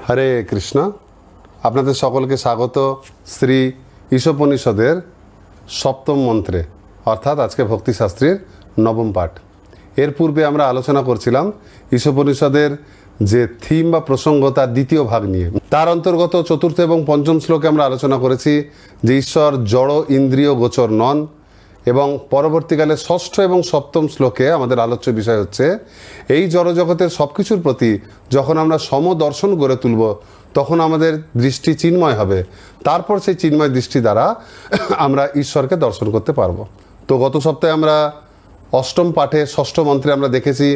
হরে কৃষ্ণ, আপনাদের সকলকে স্বাগত শ্রী ঈশোপনিষদের সপ্তম মন্ত্রে, অর্থাৎ আজকে ভক্তিশাস্ত্রীর নবম পাঠ। এর পূর্বে আমরা আলোচনা করছিলাম ঈশোপনিষদের যে থিম বা প্রসঙ্গ তার দ্বিতীয় ভাগ নিয়ে। তার অন্তর্গত চতুর্থ এবং পঞ্চম শ্লোকে আমরা আলোচনা করেছি যে ঈশ্বর জড় ইন্দ্রিয় গোচর নন, এবং পরবর্তীকালে ষষ্ঠ এবং সপ্তম শ্লোকে আমাদের আলোচ্য বিষয় হচ্ছে এই জড়জগতের সব কিছুর প্রতি যখন আমরা সমদর্শন গড়ে তুলব তখন আমাদের দৃষ্টি চিন্ময় হবে, তারপর সেই চিন্ময় দৃষ্টি দ্বারা আমরা ঈশ্বরকে দর্শন করতে পারবো। তো গত সপ্তাহে আমরা অষ্টম পাঠে ষষ্ঠ মন্ত্রে আমরা দেখেছি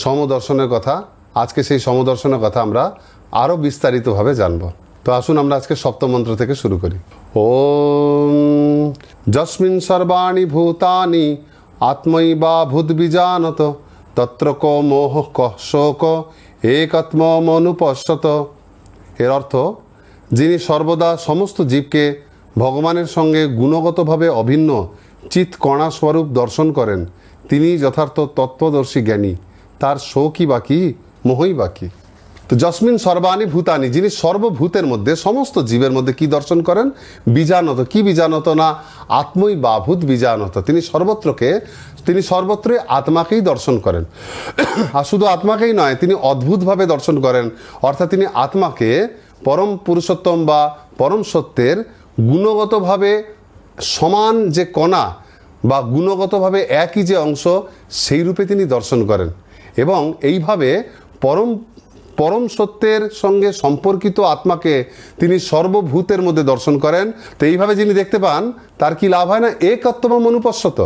সমদর্শনের কথা। আজকে সেই সমদর্শনের কথা আমরা আরও বিস্তারিতভাবে জানব। তো আসুন আমরা আজকে সপ্তম মন্ত্র থেকে শুরু করি। ওম যস্মিন সর্বাণি ভূতানি আত্মৈবা ভূদ্বিজানত তত্র ক মোহ ক শোক একত্মমনুপশ্যত। এর অর্থ, যিনি সর্বদা সমস্ত জীবকে ভগবানের সঙ্গে গুণগতভাবে অভিন্ন চিৎকণা স্বরূপ দর্শন করেন, তিনি যথার্থ তত্ত্বদর্শী জ্ঞানী। তার শোকই বাকি, মোহই বাকি। তো যস্মিন সর্বাণি ভূতানি, যিনি সর্বভূতের মধ্যে সমস্ত জীবের মধ্যে কি দর্শন করেন? বীজানত। কি বীজানত? না আত্মই বাভূত বীজানত। তিনি সর্বত্রই আত্মাকেই দর্শন করেন। আর শুধু আত্মাকেই নয়, তিনি অদ্ভুতভাবে দর্শন করেন, অর্থাৎ তিনি আত্মাকে পরম পুরুষোত্তম বা পরম সত্যের গুণগতভাবে সমান যে কণা বা গুণগতভাবে একই যে অংশ, সেই রূপে তিনি দর্শন করেন। এবং এইভাবে পরম সত্যের সঙ্গে সম্পর্কিত আত্মাকে তিনি সর্বভূতের মধ্যে দর্শন করেন। তো এইভাবে যিনি দেখতে পান তার কি লাভ হয়? না একত্বম অনুপশ্যত।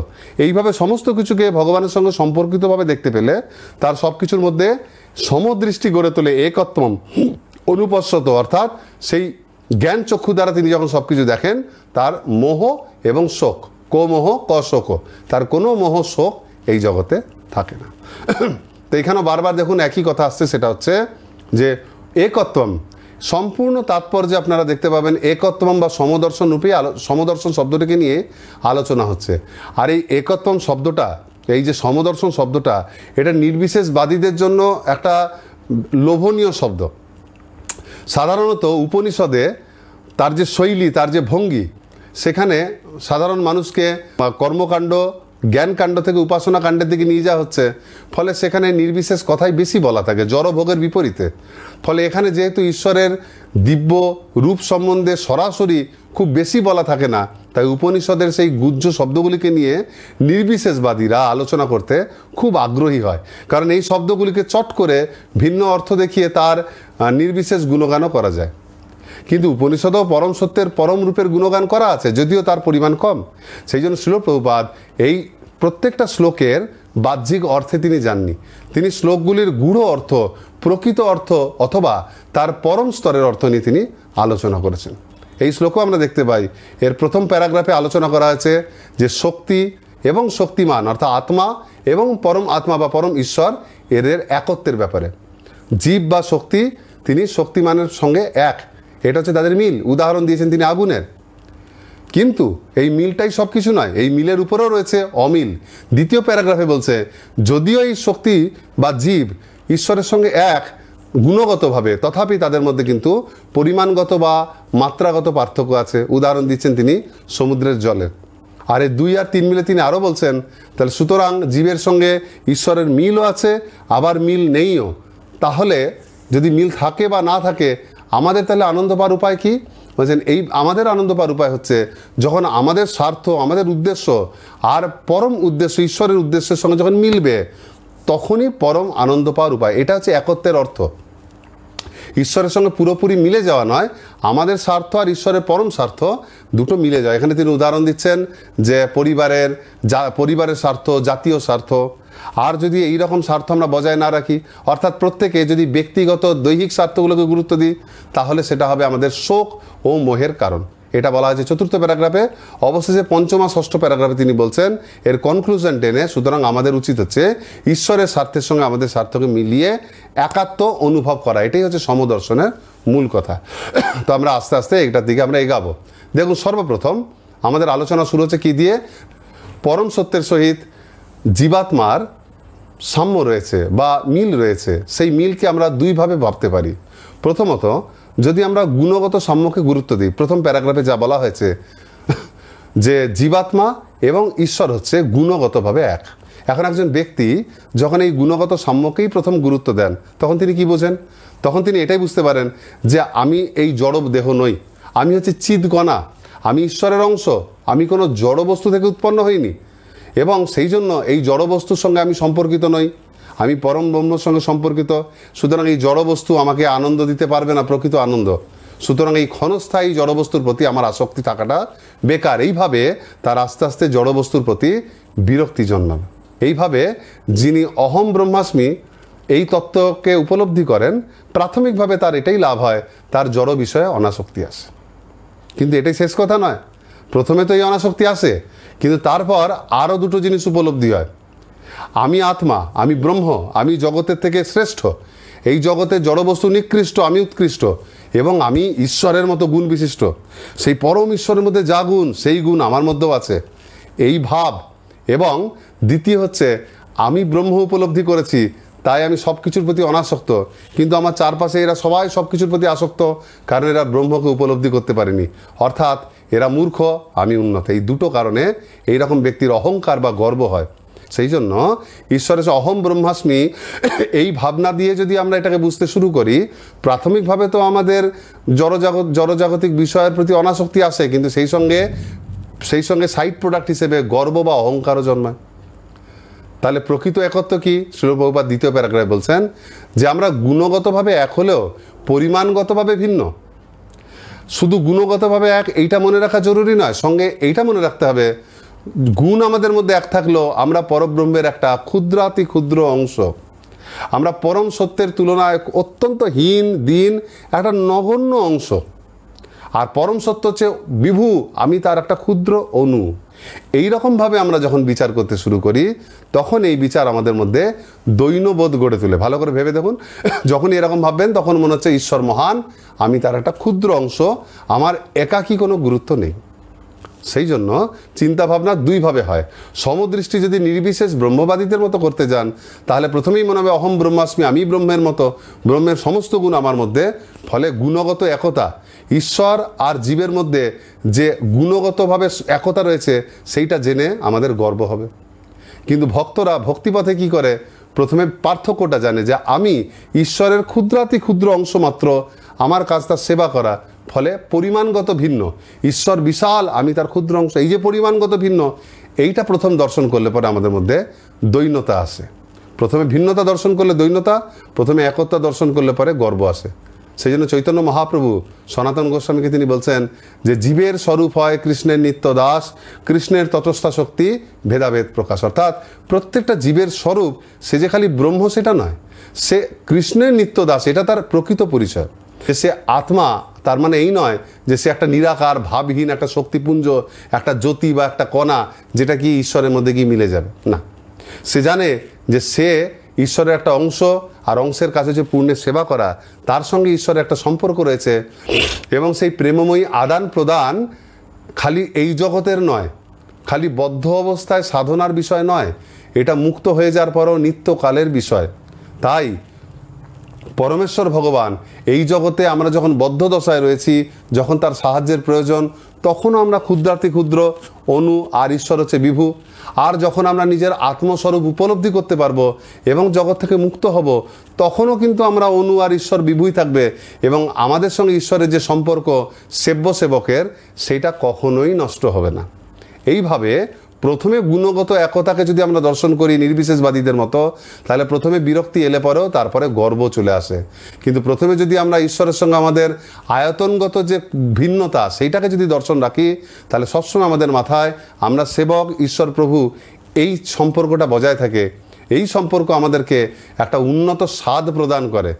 এইভাবে সমস্ত কিছুকে ভগবানের সঙ্গে সম্পর্কিতভাবে দেখতে পেলে তার সব কিছুর মধ্যে সমদৃষ্টি গড়ে তোলে। একত্বম অনুপশ্যত, অর্থাৎ সেই জ্ঞান চক্ষু দ্বারা তিনি যখন সব কিছু দেখেন, তার মোহ এবং শোক, কো মোহ ক শোক, তার কোনো মোহ শোক এই জগতে থাকে না। তো এখানেও বারবার দেখুন একই কথা আসছে, সেটা হচ্ছে যে একত্বম। সম্পূর্ণ তাৎপর্যে আপনারা দেখতে পাবেন একত্বম বা সমদর্শন রূপেই সমদর্শন শব্দটিকে নিয়ে আলোচনা হচ্ছে। আর এই একত্বম শব্দটা, এই যে সমদর্শন শব্দটা, এটা নির্বিশেষবাদীদের জন্য একটা লোভনীয় শব্দ। সাধারণত উপনিষদে তার যে শৈলী, তার যে ভঙ্গি, সেখানে সাধারণ মানুষকে কর্মকাণ্ড, জ্ঞানকাণ্ড থেকে উপাসনা কাণ্ডের দিকে নিয়ে যাওয়া হচ্ছে। ফলে সেখানে নির্বিশেষ কথাই বেশি বলা থাকে, জড়ভোগের বিপরীতে। ফলে এখানে যেহেতু ঈশ্বরের দিব্য রূপ সম্বন্ধে সরাসরি খুব বেশি বলা থাকে না, তাই উপনিষদের সেই গুহ্য শব্দগুলিকে নিয়ে নির্বিশেষবাদীরা আলোচনা করতে খুব আগ্রহী হয়, কারণ এই শব্দগুলিকে চট করে ভিন্ন অর্থ দেখিয়ে তার নির্বিশেষ গুণগানও করা যায়। কিন্তু উপনিষদেও পরম সত্যের পরম রূপের গুণগান করা আছে, যদিও তার পরিমাণ কম। সেই জন্য শ্রীল প্রভুপাদ এই প্রত্যেকটা শ্লোকের বাহ্যিক অর্থে তিনি যাননি। তিনি শ্লোকগুলির গূঢ় অর্থ, প্রকৃত অর্থ অথবা তার পরম স্তরের অর্থ নিয়ে তিনি আলোচনা করেছেন। এই শ্লোকও আমরা দেখতে পাই, এর প্রথম প্যারাগ্রাফে আলোচনা করা আছে যে শক্তি এবং শক্তিমান, অর্থাৎ আত্মা এবং পরম আত্মা বা পরম ঈশ্বর, এদের একত্বের ব্যাপারে। জীব বা শক্তি তিনি শক্তিমানের সঙ্গে এক, এটা হচ্ছে তাদের মিল। উদাহরণ দিয়েছেন তিনি আগুনের। কিন্তু এই মিলটাই সব কিছু নয়, এই মিলের উপরেও রয়েছে অমিল। দ্বিতীয় প্যারাগ্রাফে বলছে যদিও এই শক্তি বা জীব ঈশ্বরের সঙ্গে এক গুণগতভাবে, তথাপি তাদের মধ্যে কিন্তু পরিমাণগত বা মাত্রাগত পার্থক্য আছে। উদাহরণ দিচ্ছেন তিনি সমুদ্রের জলের। আর এই 2 আর 3 মিলে তিনি আরও বলছেন, তাহলে সুতরাং জীবের সঙ্গে ঈশ্বরের মিলও আছে, আবার মিল নেইও। তাহলে যদি মিল থাকে বা না থাকে, আমাদের তাহলে আনন্দ পাওয়ার উপায় কি? বলছেন এই আমাদের আনন্দ পাওয়ার উপায় হচ্ছে যখন আমাদের স্বার্থ, আমাদের উদ্দেশ্য আর পরম উদ্দেশ্য ঈশ্বরের উদ্দেশ্যের সঙ্গে যখন মিলবে, তখনই পরম আনন্দ পাওয়ার উপায়। এটা হচ্ছে একত্বের অর্থ। ঈশ্বরের সঙ্গে পুরোপুরি মিলে যাওয়া নয়, আমাদের স্বার্থ আর ঈশ্বরের পরম স্বার্থ দুটো মিলে যায়। এখানে তিনি উদাহরণ দিচ্ছেন যে পরিবারের স্বার্থ, জাতীয় স্বার্থ। আর যদি এই রকম স্বার্থ আমরা বজায় না রাখি, অর্থাৎ প্রত্যেকে যদি ব্যক্তিগত দৈহিক স্বার্থগুলোকে গুরুত্ব দিই, তাহলে সেটা হবে আমাদের শোক ও মোহের কারণ। এটা বলা হয়েছে চতুর্থ প্যারাগ্রাফে। অবশেষে পঞ্চম আর ষষ্ঠ প্যারাগ্রাফে তিনি বলছেন এর কনক্লুশন টেনে, সুতরাং আমাদের উচিত হচ্ছে ঈশ্বরের স্বার্থের সঙ্গে আমাদের স্বার্থকে মিলিয়ে একাত্ম অনুভব করা। এটাই হচ্ছে সমদর্শনের মূল কথা। তো আমরা আস্তে আস্তে এটার দিকে আমরা এগাবো। দেখুন, সর্বপ্রথম আমাদের আলোচনা শুরু হচ্ছে কি দিয়ে? পরম সত্যের সহিত জীবাত্মার সাম্য রয়েছে বা মিল রয়েছে, সেই মিলকে আমরা দুইভাবে ভাবতে পারি। প্রথমত, যদি আমরা গুণগত সাম্যকে গুরুত্ব দিই, প্রথম প্যারাগ্রাফে যা বলা হয়েছে যে জীবাত্মা এবং ঈশ্বর হচ্ছে গুণগতভাবে এক। এখন একজন ব্যক্তি যখন এই গুণগত সাম্যকেই প্রথম গুরুত্ব দেন, তখন তিনি কি বোঝেন? তখন তিনি এটাই বুঝতে পারেন যে আমি এই জড় দেহ নই, আমি হচ্ছে চিৎকণা, আমি ঈশ্বরের অংশ, আমি কোনো জড় বস্তু থেকে উৎপন্ন হইনি, এবং সেই জন্য এই জড় বস্তুর সঙ্গে আমি সম্পর্কিত নই, আমি পরম ব্রহ্মর সঙ্গে সম্পর্কিত। সুতরাং এই জড় বস্তু আমাকে আনন্দ দিতে পারবে না, প্রকৃত আনন্দ। সুতরাং এই ক্ষণস্থায়ী জড়বস্তুর প্রতি আমার আসক্তি থাকাটা বেকার। এইভাবে তার আস্তে আস্তে জড়বস্তুর প্রতি বিরক্তি জন্মাবে। এইভাবে যিনি অহম ব্রহ্মাস্মি এই তত্ত্বকে উপলব্ধি করেন, প্রাথমিকভাবে তার এটাই লাভ হয়, তার জড় বিষয়ে অনাসক্তি আসে। কিন্তু এটাই শেষ কথা নয়, প্রথমে তো এই অনাসক্তি আসে, কিন্তু তারপর আরও দুটো জিনিস উপলব্ধি হয়। আমি আত্মা, আমি ব্রহ্ম, আমি জগতের থেকে শ্রেষ্ঠ, এই জগতে জড়বস্তু নিকৃষ্ট, আমি উৎকৃষ্ট, এবং আমি ঈশ্বরের মতো গুণ বিশিষ্ট। সেই পরম ঈশ্বরের মধ্যে যা গুণ, সেই গুণ আমার মধ্যেও আছে, এই ভাব। এবং দ্বিতীয় হচ্ছে, আমি ব্রহ্ম উপলব্ধি করেছি, তাই আমি সব কিছুর প্রতি অনাসক্ত, কিন্তু আমার চারপাশে এরা সবাই সব কিছুর প্রতি আসক্ত, কারণ এরা ব্রহ্মকে উপলব্ধি করতে পারেনি। অর্থাৎ এরা মূর্খ, আমি উন্নত। এই দুটো কারণে এইরকম ব্যক্তির অহংকার বা গর্ব হয়। সেই জন্য ঈশ্বরের অহম ব্রহ্মাস্মি এই ভাবনা দিয়ে যদি আমরা এটাকে বুঝতে শুরু করি, প্রাথমিকভাবে তো আমাদের জড়জাগতিক বিষয়ের প্রতি অনাসক্তি আসে, কিন্তু সেই সঙ্গে সাইড প্রোডাক্ট হিসেবে গর্ব বা অহংকারও জন্মায়। তাহলে প্রকৃত একত্ব কি? শ্রীল প্রভুপাদ দ্বিতীয় প্যারাগ্রাফে বলছেন যে আমরা গুণগতভাবে এক হলেও পরিমাণগতভাবে ভিন্ন। শুধু গুণগতভাবে এক এইটা মনে রাখা জরুরি নয়, সঙ্গে এইটা মনে রাখতে হবে, গুণ আমাদের মধ্যে এক থাকলেও আমরা পরব্রহ্মের একটা ক্ষুদ্রাতি ক্ষুদ্র অংশ। আমরা পরম সত্যের তুলনায় অত্যন্ত হীন দিন একটা নগণ্য অংশ। আর পরম সত্য হচ্ছে বিভু, আমি তার একটা ক্ষুদ্র অণু। এইরকমভাবে আমরা যখন বিচার করতে শুরু করি, তখন এই বিচার আমাদের মধ্যে দৈন্যবোধ গড়ে তোলে। ভালো করে ভেবে দেখুন, যখন এরকম ভাববেন তখন মনে হচ্ছে ঈশ্বর মহান, আমি তার একটা ক্ষুদ্র অংশ, আমার একাকী কোনো গুরুত্ব নেই। সেই জন্য চিন্তাভাবনা দুইভাবে হয়। সমদৃষ্টি যদি নির্বিশেষ ব্রহ্মবাদীদের মতো করতে যান, তাহলে প্রথমেই মনে হবে অহম ব্রহ্মাস্মি, আমি ব্রহ্মের মতো, ব্রহ্মের সমস্ত গুণ আমার মধ্যে। ফলে গুণগত একতা, ঈশ্বর আর জীবের মধ্যে যে গুণগতভাবে একতা রয়েছে, সেইটা জেনে আমাদের গর্ব হবে। কিন্তু ভক্তরা ভক্তিপথে কি করে? প্রথমে পার্থক্যটা জানে যে আমি ঈশ্বরের ক্ষুদ্রাতি ক্ষুদ্র অংশ মাত্র, আমার কাজ তার সেবা করা। ফলে পরিমাণগত ভিন্ন, ঈশ্বর বিশাল, আমি তার ক্ষুদ্র অংশ। এই যে পরিমাণগত ভিন্ন, এইটা প্রথম দর্শন করলে পরে আমাদের মধ্যে দৈন্যতা আসে। প্রথমে ভিন্নতা দর্শন করলে দৈন্যতা, প্রথমে একতা দর্শন করলে পরে গর্ব আসে। সেই জন্য চৈতন্য মহাপ্রভু সনাতন গোস্বামীকে তিনি বলছেন যে জীবের স্বরূপ হয় কৃষ্ণের নিত্য দাস, কৃষ্ণের তটস্থা শক্তি ভেদাভেদ প্রকাশ। অর্থাৎ প্রত্যেকটা জীবের স্বরূপ, সে যে খালি ব্রহ্ম সেটা নয়, সে কৃষ্ণের নিত্য দাস, এটা তার প্রকৃত পরিচয়। সে আত্মা, তার মানে এই নয় যে সে একটা নিরাকার ভাবহীন একটা শক্তিপুঞ্জ, একটা জ্যোতি বা একটা কণা, যেটা কি ঈশ্বরের মধ্যে গিয়ে মিলে যাবে না। সে জানে যে সে ঈশ্বরের একটা অংশ, আর অংশের কাছে যে পূর্ণের সেবা করা, তার সঙ্গে ঈশ্বরের একটা সম্পর্ক রয়েছে। এবং সেই প্রেমময়ী আদান প্রদান খালি এই জগতের নয়, খালি বদ্ধ অবস্থায় সাধনার বিষয় নয়, এটা মুক্ত হয়ে যাওয়ার পরও নিত্যকালের বিষয়। তাই পরমেশ্বর ভগবান এই জগতে আমরা যখন বদ্ধ দশায় রয়েছি, যখন তার সাহায্যের প্রয়োজন, তখনও আমরা ক্ষুদ্রাতি ক্ষুদ্র অণু, আর ঈশ্বর হচ্ছে বিভু। আর যখন আমরা নিজের আত্মস্বরূপ উপলব্ধি করতে পারবো এবং জগৎ থেকে মুক্ত হব, তখনও কিন্তু আমরা অণু আর ঈশ্বর বিভুই থাকবে। এবং আমাদের সঙ্গে ঈশ্বরের যে সম্পর্ক সেব্য সেবকের, সেইটা কখনোই নষ্ট হবে না। এইভাবে প্রথমে গুণগত একতাকে যদি আমরা দর্শন করি নির্বিশেষবাদীদের মতো, তাহলে প্রথমে বিরক্তি এলে পরেও তারপরে গর্ব চলে আসে। কিন্তু প্রথমে যদি আমরা ঈশ্বরের সঙ্গে আমাদের আয়তনগত যে ভিন্নতা, সেইটাকে যদি দর্শন রাখি, তাহলে সবসময় আমাদের মাথায় আমরা সেবক, ঈশ্বর প্রভু, এই সম্পর্কটা বজায় থাকে। এই সম্পর্ক আমাদেরকে একটা উন্নত স্বাদ প্রদান করে।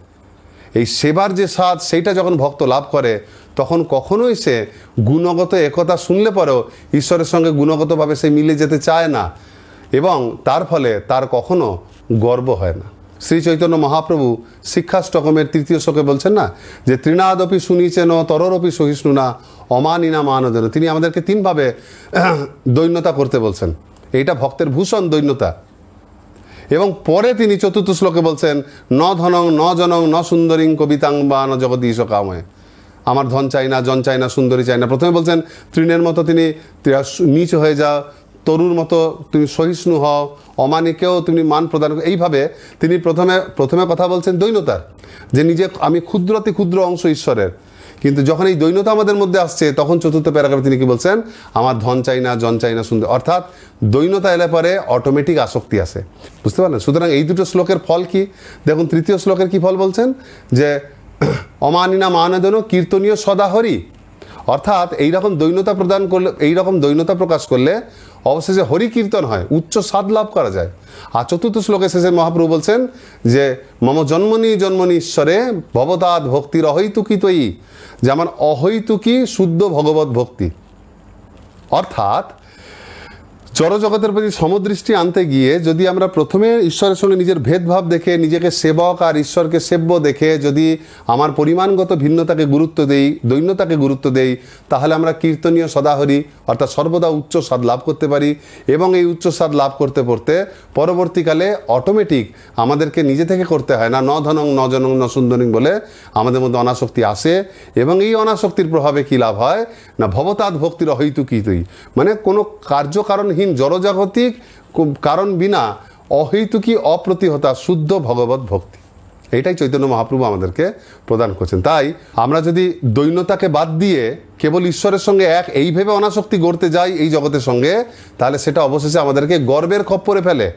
এই সেবার যে স্বাদ, সেইটা যখন ভক্ত লাভ করে, তখন কখনোই সে গুণগত একতা শুনলে পরেও ঈশ্বরের সঙ্গে গুণগতভাবে সে মিলে যেতে চায় না, এবং তার ফলে তার কখনো গর্ব হয় না। শ্রী চৈতন্য মহাপ্রভু শিক্ষাষ্টকমের 3য় শ্লোকে বলছেন না যে তৃণাদপি শুনিছেন তররপি সহিষ্ণু না অমানিনা মানদেন। তিনি আমাদেরকে 3ভাবে দৈন্যতা করতে বলছেন। এইটা ভক্তের ভূষণ দৈন্যতা। এবং পরে তিনি চতুর্থ শ্লোকে বলছেন ন ধনং ন জনং ন সুন্দরীং কবিতাং বা ন জগদীশ কাময়, আমার ধন চাই না, জন চাই না, সুন্দরী চাই না। প্রথমে বলছেন তৃণের মতো তিনি নিচ হয়ে যাও, তরুর মতো তুমি সহিষ্ণু হও, অমানিকেও তুমি মান প্রদান। এইভাবে তিনি প্রথমে কথা বলছেন দৈন্যতার, যে নিজে আমি ক্ষুদ্রতি ক্ষুদ্র অংশ ঈশ্বরের। কিন্তু যখন এই দৈন্যতা আমাদের মধ্যে আসছে তখন চতুর্থ প্যারাগ্রাফে তিনি কি বলছেন, আমার ধন চাই না, জন চাই না, সুন্দর। অর্থাৎ দৈন্যতা এলে পরে অটোমেটিক আসক্তি আসে, বুঝতে পারলেন? সুতরাং এই দুটো শ্লোকের ফল কি দেখুন। তৃতীয় শ্লোকের কি ফল বলছেন, যে অমানিনা মানদন কীর্তনীয় সদাহরি। অর্থাৎ এইরকম দৈন্যতা প্রদান করলে, এইরকম দৈন্যতা প্রকাশ করলে অবশেষে হরি কীর্তন হয়, উচ্চ স্বাদ লাভ করা যায়। আর চতুর্থ শ্লোকের শেষে মহাপ্রভু বলছেন যে মম জন্মনি জন্মনি ঈশ্বরে ভবতাৎ ভক্তির অহৈতুকী তয়ী, যে আমার অহৈতুকী শুদ্ধ ভগবত ভক্তি। অর্থাৎ জড়জগতের প্রতি সমদৃষ্টি আনতে গিয়ে যদি আমরা প্রথমে ঈশ্বরের সঙ্গে নিজের ভেদভাব দেখে, নিজেকে সেবক আর ঈশ্বরকে সেব্য দেখে যদি আমার পরিমাণগত ভিন্নতাকে গুরুত্ব দেই, দৈন্যতাকে গুরুত্ব দেই, তাহলে আমরা কীর্তনীয় সদাহরি অর্থাৎ সর্বদা উচ্চ স্বাদ লাভ করতে পারি। এবং এই উচ্চ স্বাদ লাভ করতে করতে পরবর্তীকালে অটোমেটিক আমাদেরকে নিজে থেকে করতে হয় না, ন ধনং ন জনং ন সুন্দরী বলে আমাদের মধ্যে অনাসক্তি আসে। এবং এই অনাসক্তির প্রভাবে কী লাভ হয় না, ভবতাৎ ভক্তির অহৈতুকী তুই, মানে কোনো কার্যকারণহীন জড়জাগতিক কারণ বিনা অহৈতুকী অপ্রতিহতা শুদ্ধ ভগবত ভক্তি, এইটাই চৈতন্য মহাপ্রভু আমাদেরকে প্রদান করছেন। তাই আমরা যদি দৈন্যতাকে বাদ দিয়ে কেবল ঈশ্বরের সঙ্গে এই ভেবে অনাসক্তি গড়তে যাই এই জগতের সঙ্গে, তাহলে সেটা অবশেষে আমাদেরকে গর্বের খপ্পরে ফেলে।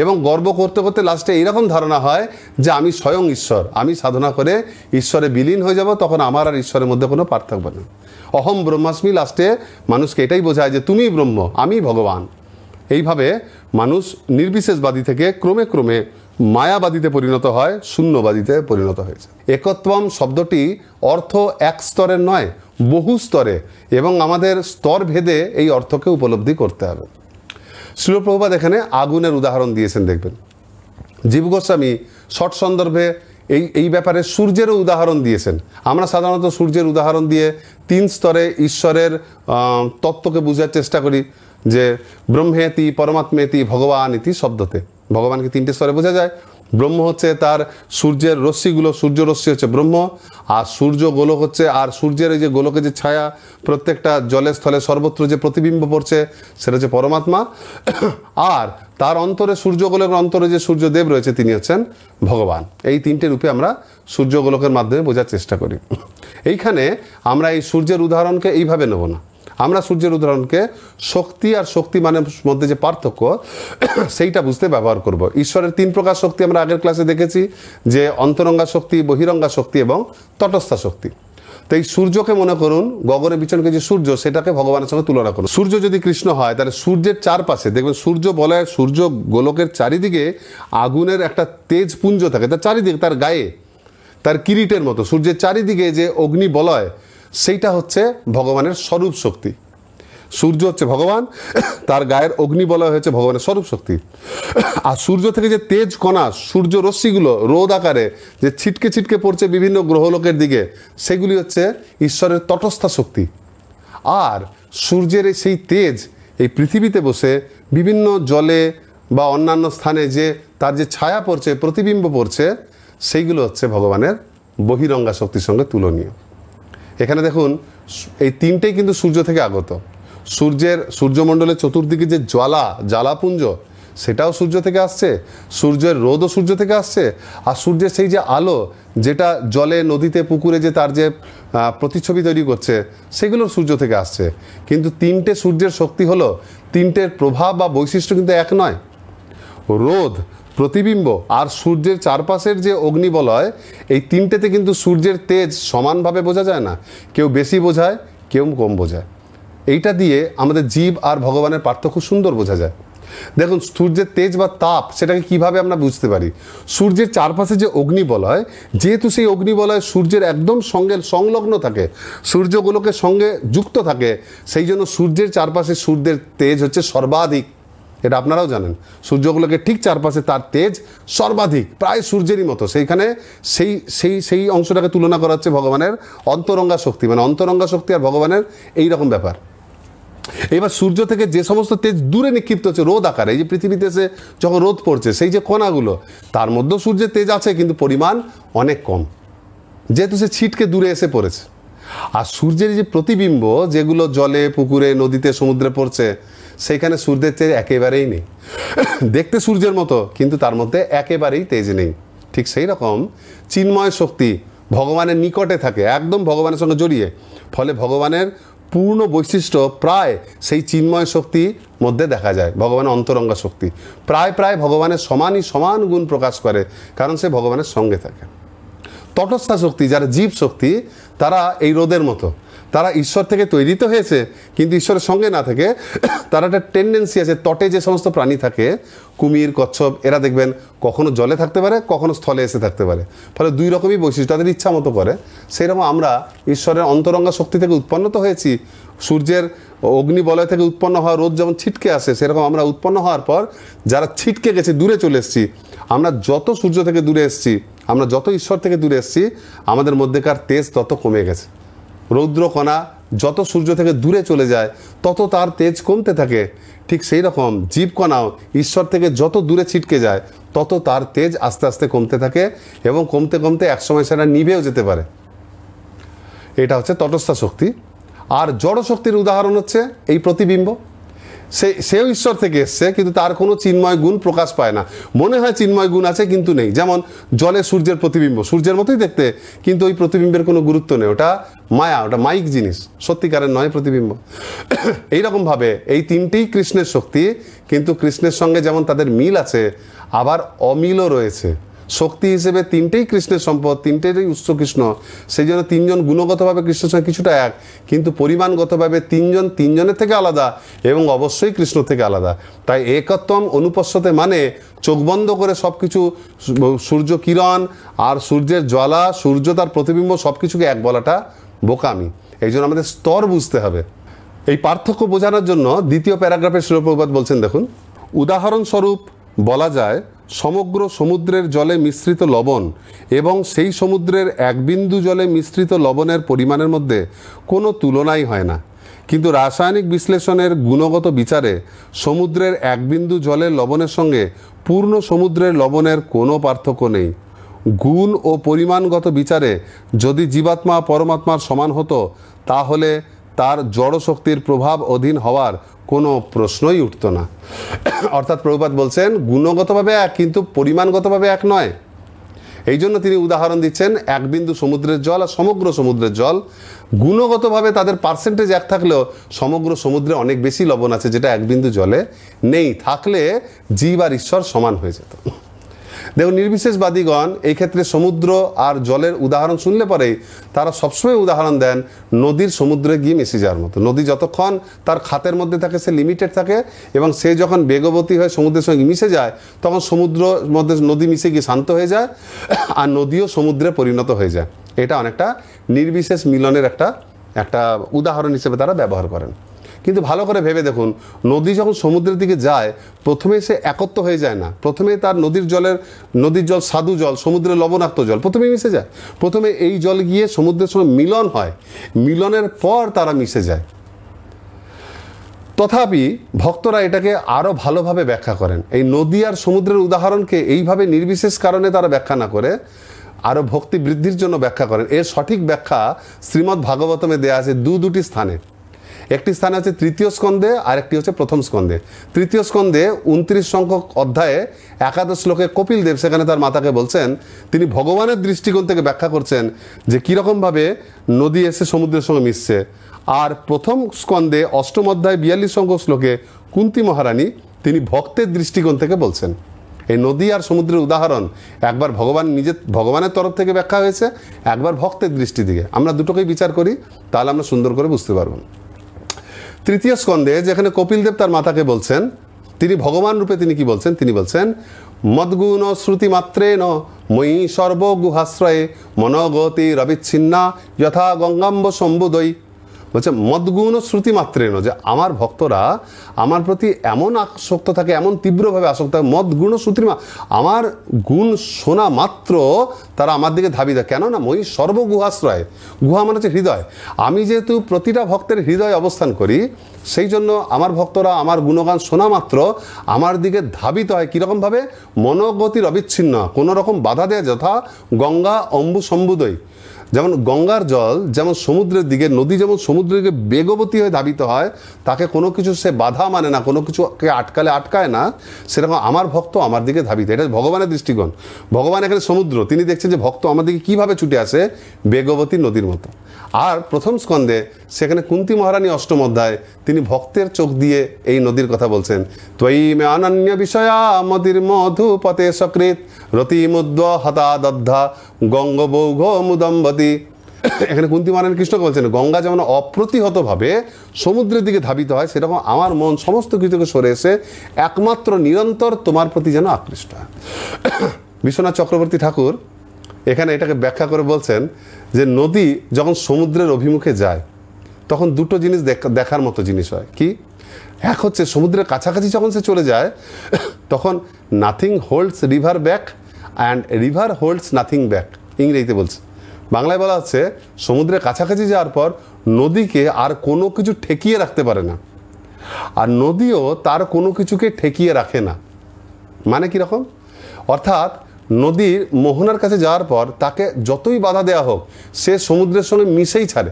এবং গর্ব করতে করতে লাস্টে এইরকম ধারণা হয় যে আমি স্বয়ং ঈশ্বর, আমি সাধনা করে ঈশ্বরে বিলীন হয়ে যাব, তখন আমার আর ঈশ্বরের মধ্যে কোনো পার্থক্য নেই। অহম ব্রহ্মাস্মি, লাস্টে মানুষকে এটাই বোঝায় যে তুমি ব্রহ্ম, আমি ভগবান। এইভাবে মানুষ নির্বিশেষবাদী থেকে ক্রমে ক্রমে মায়াবাদীতে পরিণত হয়, শূন্যবাদীতে পরিণত হয়েছে। একত্বম শব্দটি অর্থ এক স্তরের নয়, বহু স্তরে, এবং আমাদের স্তর ভেদে এই অর্থকে উপলব্ধি করতে হবে। শ্রীল প্রভুপাদ এখানে আগুনের উদাহরণ দিয়েছেন, দেখবেন। জীব গোস্বামী শট সন্দর্ভে এই ব্যাপারে সূর্যেরও উদাহরণ দিয়েছেন। আমরা সাধারণত সূর্যের উদাহরণ দিয়ে 3 স্তরে ঈশ্বরের তত্ত্বকে বোঝার চেষ্টা করি, যে ব্রহ্মেতি পরমাত্মেতি ভগবান ইতি শব্দতে। ভগবানকে 3টে স্তরে বোঝা যায়। ব্রহ্ম হচ্ছে তার সূর্যের রশ্মিগুলো, সূর্য রশ্মি হচ্ছে ব্রহ্ম, আর সূর্য গোলক হচ্ছে, আর সূর্যের এই যে গোলকে যে ছায়া প্রত্যেকটা জলে স্থলে সর্বত্র যে প্রতিবিম্ব পড়ছে সেটা হচ্ছে পরমাত্মা। আর তার অন্তরে সূর্যগোলকের অন্তরে যে সূর্যদেব রয়েছে তিনি হচ্ছেন ভগবান। এই 3টে রূপে আমরা সূর্যগোলকের মাধ্যমে বোঝার চেষ্টা করি। এইখানে আমরা এই সূর্যের উদাহরণকে এইভাবে নেব না, আমরা সূর্যের উদাহরণকে শক্তি আর শক্তি মানের মধ্যে যে পার্থক্য সেইটা বুঝতে ব্যবহার করব। ঈশ্বরের 3 প্রকার শক্তি আমরা আগের ক্লাসে দেখেছি, যে অন্তরঙ্গা শক্তি, বহিরঙ্গা শক্তি এবং তটস্থা শক্তি। তো এই সূর্যকে মনে করুন, গগনের বিচরণকে যে সূর্য, সেটাকে ভগবানের সঙ্গে তুলনা করুন। সূর্য যদি কৃষ্ণ হয়, তাহলে সূর্যের চারপাশে দেখবেন সূর্য বলয়, সূর্য গোলকের চারিদিকে আগুনের একটা তেজ পুঞ্জ থাকে, তার চারিদিকে, তার গায়ে, তার কিরিটের মতো সূর্যের চারিদিকে যে অগ্নি বলয়, সেইটা হচ্ছে ভগবানের স্বরূপ শক্তি। সূর্য হচ্ছে ভগবান, তার গায়ের অগ্নি বলয় হচ্ছে ভগবানের স্বরূপ শক্তি। আর সূর্য থেকে যে তেজ কণা, সূর্য রশ্মিগুলো রোদ আকারে যে ছিটকে ছিটকে পড়ছে বিভিন্ন গ্রহলোকের দিকে, সেগুলি হচ্ছে ঈশ্বরের তটস্থা শক্তি। আর সূর্যের সেই তেজ এই পৃথিবীতে বসে বিভিন্ন জলে বা অন্যান্য স্থানে যে তার যে ছায়া পড়ছে, প্রতিবিম্ব পড়ছে, সেইগুলো হচ্ছে ভগবানের বহিরঙ্গা শক্তির সঙ্গে তুলনীয়। এখানে দেখুন এই 3টেই কিন্তু সূর্য থেকে আগত। সূর্যমণ্ডলের চতুর্দিকে যে জ্বালাপুঞ্জ, সেটাও সূর্য থেকে আসছে, সূর্যের রোদও সূর্য থেকে আসছে, আর সূর্যের সেই যে আলো যেটা জলে, নদীতে, পুকুরে যে তার যে প্রতিচ্ছবি তৈরি করছে, সেগুলোর সূর্য থেকে আসছে। কিন্তু 3টে সূর্যের শক্তি হলো, 3টের প্রভাব বা বৈশিষ্ট্য কিন্তু এক নয়। রোদ, প্রতিবিম্ব আর সূর্যের চারপাশের যে অগ্নিবলয়, এই 3টেতে কিন্তু সূর্যের তেজ সমানভাবে বোঝা যায় না, কেউ বেশি বোঝায়, কেউ কম বোঝায়। এইটা দিয়ে আমাদের জীব আর ভগবানের পার্থক্য সুন্দর বোঝা যায়। দেখুন সূর্যের তেজ বা তাপ, সেটাকে কিভাবে আমরা বুঝতে পারি। সূর্যের চারপাশে যে অগ্নিবলয়, যেহেতু সেই অগ্নিবলয় সূর্যের একদম সঙ্গে সংলগ্ন থাকে, সূর্যগুলোকে সঙ্গে যুক্ত থাকে, সেই জন্য সূর্যের চারপাশে সূর্যের তেজ হচ্ছে সর্বাধিক। এটা আপনারাও জানেন, সূর্যগুলোকে ঠিক চারপাশে তার তেজ সর্বাধিক, প্রায় সূর্যেরই মতো। সেইখানে সেই অংশটাকে তুলনা করা হচ্ছে ভগবানের অন্তরঙ্গা শক্তি, মানে অন্তরঙ্গা শক্তি আর ভগবানের এই রকম ব্যাপার। এবার সূর্য থেকে যে সমস্ত তেজ দূরে নিক্ষিপ্ত হচ্ছে রোদ আকারে, এই যে পৃথিবীতে এসে যখন রোদ পড়ছে সেই যে কণাগুলো, তার মধ্যেও সূর্যের তেজ আছে কিন্তু পরিমাণ অনেক কম, যেহেতু সে ছিটকে দূরে এসে পড়েছে। আর সূর্যের যে প্রতিবিম্ব যেগুলো জলে, পুকুরে, নদীতে, সমুদ্রে পড়ছে, সেইখানে সূর্যের তেজ একেবারেই নেই। দেখতে সূর্যের মতো কিন্তু তার মধ্যে একেবারেই তেজ নেই। ঠিক সেই রকম চিন্ময় শক্তি ভগবানের নিকটে থাকে, একদম ভগবানের সঙ্গে জড়িয়ে, ফলে ভগবানের পূর্ণ বৈশিষ্ট্য প্রায় সেই চিন্ময় শক্তির মধ্যে দেখা যায়। ভগবানের অন্তরঙ্গা শক্তি প্রায় ভগবানের সমান গুণ প্রকাশ করে, কারণ সে ভগবানের সঙ্গে থাকে। তটস্থা শক্তি যারা জীব শক্তি, তারা এই রোদের মতো, তারা ঈশ্বর থেকে তৈরি তো হয়েছে কিন্তু ঈশ্বরের সঙ্গে না থেকে তারা একটা টেন্ডেন্সি আছে, তটে যে সমস্ত প্রাণী থাকে, কুমির, কচ্ছপ, এরা দেখবেন কখনো জলে থাকতে পারে, কখনো স্থলে এসে থাকতে পারে, ফলে দুই রকমই বৈশিষ্ট্য তাদের ইচ্ছা মতো করে। সেইরকম আমরা ঈশ্বরের অন্তরঙ্গা শক্তি থেকে উৎপন্ন তো হয়েছি, সূর্যের অগ্নিবলয় থেকে উৎপন্ন হওয়া রোদ যেমন ছিটকে আসে, সেরকম আমরা উৎপন্ন হওয়ার পর যারা ছিটকে গেছে, দূরে চলে এসেছি, আমরা যত সূর্য থেকে দূরে এসেছি, আমরা যত ঈশ্বর থেকে দূরে এসেছি, আমাদের মধ্যেকার তেজ তত কমে গেছে। রৌদ্রকণা যত সূর্য থেকে দূরে চলে যায় তত তার তেজ কমতে থাকে। ঠিক সেই রকম জীবকণাও ঈশ্বর থেকে যত দূরে ছিটকে যায় তত তার তেজ আস্তে আস্তে কমতে থাকে এবং কমতে কমতে একসময় সেটা নিভেও যেতে পারে। এটা হচ্ছে তটস্থা শক্তি। আর জড় শক্তির উদাহরণ হচ্ছে এই প্রতিবিম্ব। সেও ঈশ্বর থেকে এসছে কিন্তু তার কোনো চিন্ময় গুণ প্রকাশ পায় না, মনে হয় চিন্ময় গুণ আছে কিন্তু নেই। যেমন জলে সূর্যের প্রতিবিম্ব, সূর্যের মতোই দেখতে কিন্তু ওই প্রতিবিম্বের কোনো গুরুত্ব নেই, ওটা মায়া, ওটা মাইক জিনিস, সত্যিকারের নয় প্রতিবিম্ব। এইরকমভাবে এই তিনটেই কৃষ্ণের শক্তি, কিন্তু কৃষ্ণের সঙ্গে যেমন তাদের মিল আছে, আবার অমিলও রয়েছে। শক্তি হিসেবে তিনটেই কৃষ্ণের সম্পদ, তিনটেরই উৎস কৃষ্ণ, সেই জন্য তিনজন গুণগতভাবে কৃষ্ণের সঙ্গে কিছুটা এক, কিন্তু পরিমাণগতভাবে তিনজন তিনজনের থেকে আলাদা এবং অবশ্যই কৃষ্ণ থেকে আলাদা। তাই একত্বম অনুপশ্যতে মানে চোখ বন্ধ করে সব কিছু, সূর্য কিরণ আর সূর্যের জ্বালা, সূর্য তার প্রতিবিম্ব, সব কিছুকে এক বলাটা বোকামি। এই জন্য আমাদের স্তর বুঝতে হবে। এই পার্থক্য বোঝানোর জন্য দ্বিতীয় প্যারাগ্রাফে শ্রীল প্রভুপাদ বলছেন, দেখুন, উদাহরণস্বরূপ বলা যায় সমগ্র সমুদ্রের জলে মিশ্রিত লবণ এবং সেই সমুদ্রের এক বিন্দু জলে মিশ্রিত লবণের পরিমাণের মধ্যে কোনো তুলনাই হয় না, কিন্তু রাসায়নিক বিশ্লেষণের গুণগত বিচারে সমুদ্রের এক বিন্দু জলের লবণের সঙ্গে পূর্ণ সমুদ্রের লবণের কোনো পার্থক্য নেই। গুণ ও পরিমাণগত বিচারে যদি জীবাত্মা পরমাত্মার সমান হতো তাহলে তার জড় শক্তির প্রভাব অধীন হওয়ার কোনো প্রশ্নই উঠত না। অর্থাৎ প্রভুপাদ বলছেন গুণগতভাবে এক কিন্তু পরিমাণগতভাবে এক নয়। এই জন্য তিনি উদাহরণ দিচ্ছেন এক বিন্দু সমুদ্রের জল আর সমগ্র সমুদ্রের জল। গুণগতভাবে তাদের পার্সেন্টেজ এক থাকলেও সমগ্র সমুদ্রে অনেক বেশি লবণ আছে, যেটা এক বিন্দু জলে নেই। থাকলে জীব আর ঈশ্বর সমান হয়ে যেত। দেখুন, নির্বিশেষবাদীগণ এই ক্ষেত্রে সমুদ্র আর জলের উদাহরণ শুনলে পরেই তারা সবসময় উদাহরণ দেন নদীর সমুদ্রে গিয়ে মিশে যাওয়ার মতো। নদী যতক্ষণ তার খাতের মধ্যে থাকে সে লিমিটেড থাকে, এবং সে যখন বেগবতী হয়ে সমুদ্রের সঙ্গে মিশে যায় তখন সমুদ্রের মধ্যে নদী মিশে গিয়ে শান্ত হয়ে যায় আর নদীও সমুদ্রে পরিণত হয়ে যায়। এটা অনেকটা নির্বিশেষ মিলনের একটা উদাহরণ হিসেবে তারা ব্যবহার করেন। কিন্তু ভালো করে ভেবে দেখুন, নদী যখন সমুদ্রের দিকে যায় প্রথমে সে একত্র হয়ে যায় না। প্রথমে তার নদীর জল স্বাদু জল, সমুদ্রের লবণাক্ত জল প্রথমে মিশে যায়। প্রথমে এই জল গিয়ে সমুদ্রের সঙ্গে মিলন হয়, মিলনের পর তারা মিশে যায়। তথাপি ভক্তরা এটাকে আরও ভালোভাবে ব্যাখ্যা করেন। এই নদী আর সমুদ্রের উদাহরণকে এইভাবে নির্বিশেষ কারণে তারা ব্যাখ্যা না করে আরও ভক্তি বৃদ্ধির জন্য ব্যাখ্যা করেন। এর সঠিক ব্যাখ্যা শ্রীমদ্ ভাগবতমে দেয়া আছে দুটি স্থানে। একটি স্থানে হচ্ছে তৃতীয় স্কন্ধে আর একটি হচ্ছে প্রথম স্কন্ধে। তৃতীয় স্কন্ধে 29 সংখ্যক অধ্যায়ে 11 শ্লোকে কপিল দেব সেখানে তার মাতাকে বলছেন, তিনি ভগবানের দৃষ্টিকোণ থেকে ব্যাখ্যা করছেন যে কীরকমভাবে নদী এসে সমুদ্রের সঙ্গে মিশছে। আর প্রথম স্কন্ধে 8ম অধ্যায় 42 সংখ্যক শ্লোকে কুন্তী মহারানী তিনি ভক্তের দৃষ্টিকোণ থেকে বলছেন। এই নদী আর সমুদ্রের উদাহরণ একবার ভগবানের তরফ থেকে ব্যাখ্যা হয়েছে, একবার ভক্তের দৃষ্টি থেকে। আমরা দুটোকেই বিচার করি, তাহলে আমরা সুন্দর করে বুঝতে পারব। তৃতীয় স্কন্ধে যেখানে কপিলদেব তার মাতাকে বলছেন, তিনি ভগবান রূপে তিনি কি বলছেন? তিনি বলছেন, মদ্গুণ শ্রুতি মাত্রেণ ময়ি সর্বগুহাশ্রয়ে মনোগতি রবিচ্ছিন্না যথা গঙ্গাম্ব সম্বুদৈ বলছে মদ্গুণ শ্রুতি মাত্রেন, যে আমার ভক্তরা আমার প্রতি এমন আসক্ত থাকে, এমন তীব্রভাবে আসক্ত থাকে, মদ্গুণ শ্রুতি, আমার গুণ শোনা মাত্র তারা আমার দিকে ধাবিত। কেন না মই সর্বগুহাশ্রয়, গুহা মানে হচ্ছে হৃদয়, আমি যেহেতু প্রতিটা ভক্তের হৃদয়ে অবস্থান করি, সেই জন্য আমার ভক্তরা আমার গুণগান শোনা মাত্র আমার দিকে ধাবিত হয়। কীরকমভাবে? মনোগতির অবিচ্ছিন্ন, কোনো রকম বাধা দেয়া, যথা গঙ্গা অম্বু সম্বুদয়। যেমন গঙ্গার জল যেমন সমুদ্রের দিকে, নদী যেমন সমুদ্রের দিকে বেগবতী হয়ে ধাবিত হয়, তাকে কোনো কিছু সে বাধা মানে না, কোনো কিছুকে আটকালে আটকায় না, সেরকম আমার ভক্ত আমার দিকে ধাবিত। এটা ভগবানের দৃষ্টিকোণ। ভগবান এখানে সমুদ্র, তিনি দেখছেন যে ভক্ত আমার দিকে কীভাবে ছুটে আসে, বেগবতী নদীর মতো। আর প্রথম স্কন্ধে সেখানে কুন্তী মহারানী অষ্টম অধ্যায় তিনি ভক্তের চোখ দিয়ে এই নদীর কথা বলছেন। ত্বয়ি মে অনন্য বিষয়া মদির মধুপতে সকৃত রতিমুদ্ব হতাদদ্ধা গঙ্গবৌঘ মুদম্বতী। এখানে কুন্তী মহারানী কৃষ্ণকে বলছেন গঙ্গা যেমন অপ্রতিহতভাবে সমুদ্রের দিকে ধাবিত হয়, সেরকম আমার মন সমস্ত কিছুকে সরে এসে একমাত্র নিরন্তর তোমার প্রতি যেন আকৃষ্ট হয়। বিশ্বনাথ চক্রবর্তী ঠাকুর এখানে এটাকে ব্যাখ্যা করে বলছেন যে নদী যখন সমুদ্রের অভিমুখে যায় তখন দুটো জিনিস দেখার মতো জিনিস হয়। কি? এক হচ্ছে সমুদ্রের কাছাকাছি যখন সে চলে যায় তখন nothing holds river back and river holds nothing back, ইংরেজিতে বলছে। বাংলায় বলা হচ্ছে সমুদ্রের কাছাকাছি যাওয়ার পর নদীকে আর কোনো কিছু ঠেকিয়ে রাখতে পারে না, আর নদীও তার কোনো কিছুকে ঠেকিয়ে রাখে না। মানে কীরকম? অর্থাৎ নদীর মোহনার কাছে যাওয়ার পর তাকে যতই বাধা দেওয়া হোক সে সমুদ্রের সঙ্গে মিশেই ছাড়ে।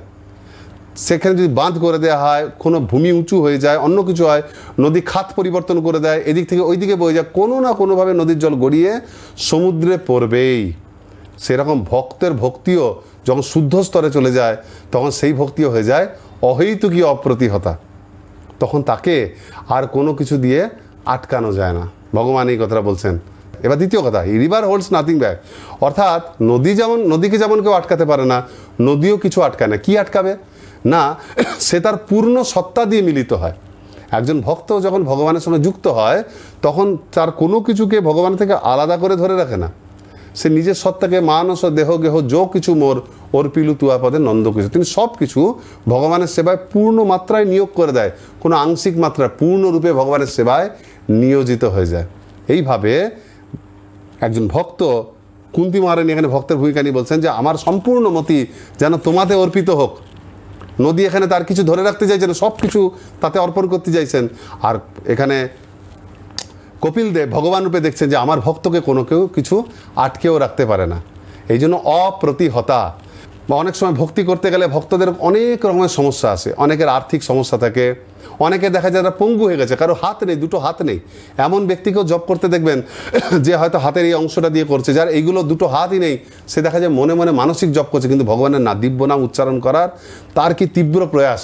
সেখানে যদি বাঁধ করে দেওয়া হয়, কোনো ভূমি উঁচু হয়ে যায়, অন্য কিছু হয়, নদী খাত পরিবর্তন করে দেয়, এদিক থেকে ওই দিকে বয়ে যায়, কোনো না কোনোভাবে নদীর জল গড়িয়ে সমুদ্রে পড়বেই। সেরকম ভক্তের ভক্তিও যখন শুদ্ধ স্তরে চলে যায় তখন সেই ভক্তিও হয়ে যায় অহৈতুকী অপ্রতিহতা, তখন তাকে আর কোনো কিছু দিয়ে আটকানো যায় না। ভগবান এই কথাটা বলছেন। এবার দ্বিতীয় কথা, রিভার হোল্ডস নাথিং ব্যাক, অর্থাৎ নদীকে যেমন কেউ আটকাতে পারে না, নদীও কিছু আটকায় না। কি আটকাবে না? সে তার পূর্ণ সত্তা দিয়ে মিলিত হয়। একজন ভক্ত যখন ভগবানের সঙ্গে যুক্ত হয় তখন তার কোনো কিছুকে ভগবান থেকে আলাদা করে ধরে রাখে না। সে নিজের সত্তাকে মানস দেহ গেহ যো কিছু মোর অর্পিলু তুয়া পদে নন্দ কিছু, তিনি সব কিছু ভগবানের সেবায় পূর্ণ মাত্রায় নিয়োগ করে দেয়, কোনো আংশিক মাত্রায় পূর্ণরূপে ভগবানের সেবায় নিয়োজিত হয়ে যায়। এইভাবে একজন ভক্ত, কুন্তী মহারানী এখানে ভক্তের ভূমিকা নিয়ে বলছেন যে আমার সম্পূর্ণ মতি যেন তোমাতে অর্পিত হোক। নদী এখানে তার কিছু ধরে রাখতে চাইছেন, সব কিছু তাতে অর্পণ করতে চাইছেন। আর এখানে কপিল দেব ভগবান রূপে দেখছেন যে আমার ভক্তকে কোনো কেউ কিছু আটকেও রাখতে পারে না। এই জন্য অপ্রতিহতা। বা অনেক সময় ভক্তি করতে গেলে ভক্তদের অনেক রকমের সমস্যা আসে, অনেকের আর্থিক সমস্যা থাকে, অনেকে দেখা যায় যারা পঙ্গু হয়ে গেছে, কারো হাত নেই, দুটো হাত নেই, এমন ব্যক্তিকেও জব করতে দেখবেন যে হয়তো হাতের এই অংশটা দিয়ে করছে, যার এইগুলো দুটো হাতই নেই, সে দেখা যায় মনে মনে মানসিক জব করছে, কিন্তু ভগবানের না দিব্য নাম উচ্চারণ করার তার কি তীব্র প্রয়াস।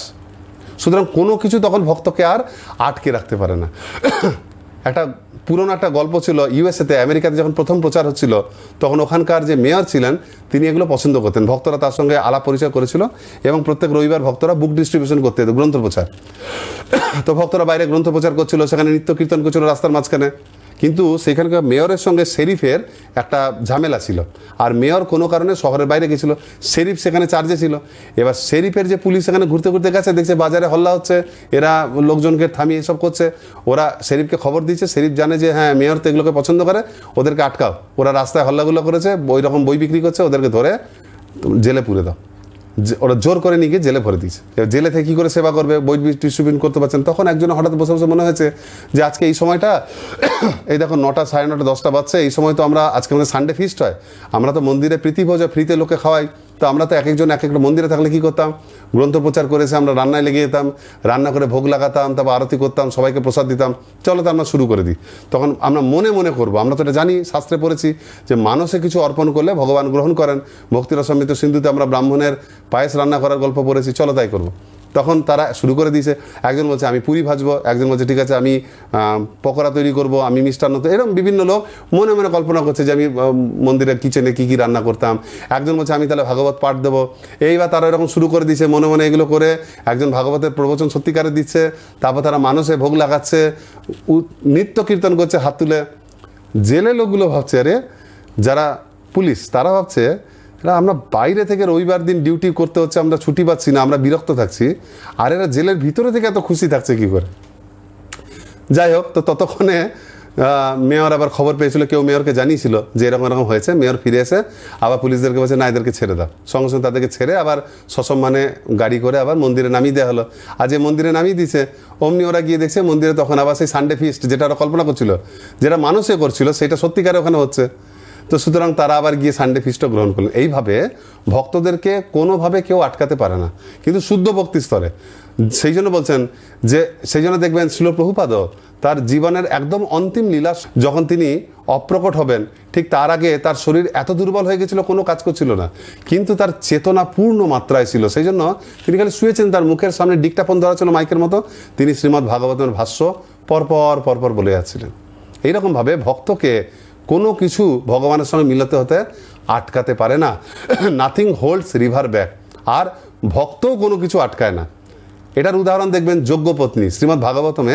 সুতরাং কোনো কিছু তখন ভক্তকে আর আটকে রাখতে পারে না। একটা পুরনো একটা গল্প ছিল, ইউএসএতে আমেরিকাতে যখন প্রথম প্রচার হচ্ছিল তখন ওখানকার যে মেয়র ছিলেন তিনি এগুলো পছন্দ করতেন। ভক্তরা তার সঙ্গে আলাপ পরিচয় করেছিল এবং প্রত্যেক রবিবার ভক্তরা বুক ডিস্ট্রিবিউশন করতে হতো, গ্রন্থ প্রচার। তো ভক্তরা বাইরে গ্রন্থ প্রচার করছিল, সেখানে নৃত্য কীর্তন করছিল রাস্তার মাঝখানে। কিন্তু সেখানকার মেয়রের সঙ্গে শেরিফের একটা ঝামেলা ছিল, আর মেয়র কোনো কারণে শহরের বাইরে গেছিল, শেরিফ সেখানে চার্জে ছিল। এবার শেরিফের যে পুলিশ সেখানে ঘুরতে ঘুরতে গেছে, দেখছে বাজারে হল্লা হচ্ছে, এরা লোকজনকে থামিয়ে এসব করছে। ওরা শেরিফকে খবর দিচ্ছে, শেরিফ জানে যে হ্যাঁ মেয়র তো এগুলোকে পছন্দ করে, ওদেরকে আটকাও, ওরা রাস্তায় হল্লাগুলো করেছে, ওই রকম বই বিক্রি করছে, ওদেরকে ধরে জেলে পুরে দাও। ওরা জোর করে নিয়ে গিয়ে জেলে ভরে দিয়েছে। জেলে থেকে কী করে সেবা করবে, বই ডিস্ট্রিবিউট করতে পারছেন। তখন একজন হঠাৎ বসে বসে মনে হয়েছে যে আজকে এই সময়টা, এই দেখো 9টা, 9:30, 10টা বাজছে, এই সময় তো আমরা, আজকে আমাদের সানডে ফিস্ট হয়, আমরা তো মন্দিরে প্রীতি ভোজ ফ্রিতে লোকে খাওয়াই, তো আমরা তো এক একজন এক একটা মন্দিরে থাকলে কী করতাম, গ্রন্থ প্রচার করেছে আমরা রান্নায় লেগে যেতাম, রান্না করে ভোগ লাগাতাম, তারপর আরতি করতাম, সবাইকে প্রসাদ দিতাম, চলো তো আমরা শুরু করে দিই। তখন আমরা মনে মনে করবো, আমরা তো এটা জানি, শাস্ত্রে পড়েছি যে মানুষে কিছু অর্পণ করলে ভগবান গ্রহণ করেন। ভক্তিরসামৃত সিন্ধুতে আমরা ব্রাহ্মণের পায়েস রান্না করার গল্প পড়েছি, চলো তাই করবো। তখন তারা শুরু করে দিয়েছে, একজন বলছে আমি পুরি ভাজবো, একজন বলছে ঠিক আছে আমি পকোড়া তৈরি করব, আমি মিষ্টান্ন, এরকম বিভিন্ন লোক মনে মনে কল্পনা করছে যে আমি মন্দিরের কিচেনে কী কী রান্না করতাম। একজন বলছে আমি তাহলে ভাগবত পাঠ দেবো। এইবার তারা এরকম শুরু করে দিচ্ছে মনে মনে এগুলো করে, একজন ভাগবতের প্রবচন সত্যিকারে দিচ্ছে, তারপর তারা মানুষে ভোগ লাগাচ্ছে, নৃত্য কীর্তন করছে হাত তুলে। জেলে লোকগুলো ভাবছে, আরে যারা পুলিশ তারা ভাবছে এরা আমরা বাইরে থেকে রবিবার দিন ডিউটি করতে হচ্ছে, আমরা ছুটি পাচ্ছি না, আমরা বিরক্ত থাকছি, আর এরা জেলের ভিতরে থেকে এত খুশি থাকছে কি করে? যাই হোক, তো ততক্ষণে মেয়র আবার খবর পেয়েছিল, কেউ মেয়রকে জানিয়েছিল যে এরকম এরকম হয়েছে। মেয়র ফিরে এসে আবার পুলিশদেরকে বলছে না, এদেরকে ছেড়ে দাও। সঙ্গে সঙ্গে তাদেরকে ছেড়ে আবার সসম্মানে গাড়ি করে আবার মন্দিরে নামিয়ে দেওয়া হলো। আর যে মন্দিরে নামিয়ে দিয়েছে, অমনি ওরা গিয়ে দেখছে মন্দিরে তখন আবার সেই সানডে ফিস্ট, যেটা ওরা কল্পনা করছিল, যেটা মানুষে করছিল, সেটা সত্যিকারে ওখানে হচ্ছে। তো সুতরাং তারা আবার গিয়ে সানডে ফিস্টও গ্রহণ করলেন। এইভাবে ভক্তদেরকে কোনোভাবে কেউ আটকাতে পারে না, কিন্তু শুদ্ধ ভক্তি স্তরে। সেই জন্য বলছেন যে, সেই জন্য দেখবেন শিল প্রভুপাদও তার জীবনের একদম অন্তিম লীলা, যখন তিনি অপ্রকট হবেন, ঠিক তার আগে তার শরীর এত দুর্বল হয়ে গেছিল, কোনো কাজ করছিল না, কিন্তু তার চেতনা পূর্ণ মাত্রায় ছিল। সেই জন্য তিনি খালি শুয়েছেন, তার মুখের সামনে ডিকটাফোন ধরা ছিল মাইকের মতো, তিনি শ্রীমদ্ ভাগবতের ভাষ্য পরপর বলে যাচ্ছিলেন। এইরকমভাবে ভক্তকে কোনো কিছু ভগবানের সঙ্গে মিলাতে হতে আটকাতে পারে না। Nothing holds river back. আর ভক্তও কোনো কিছু আটকায় না। এটার উদাহরণ দেখবেন যজ্ঞপত্নী শ্রীমদ্ ভাগবতমে,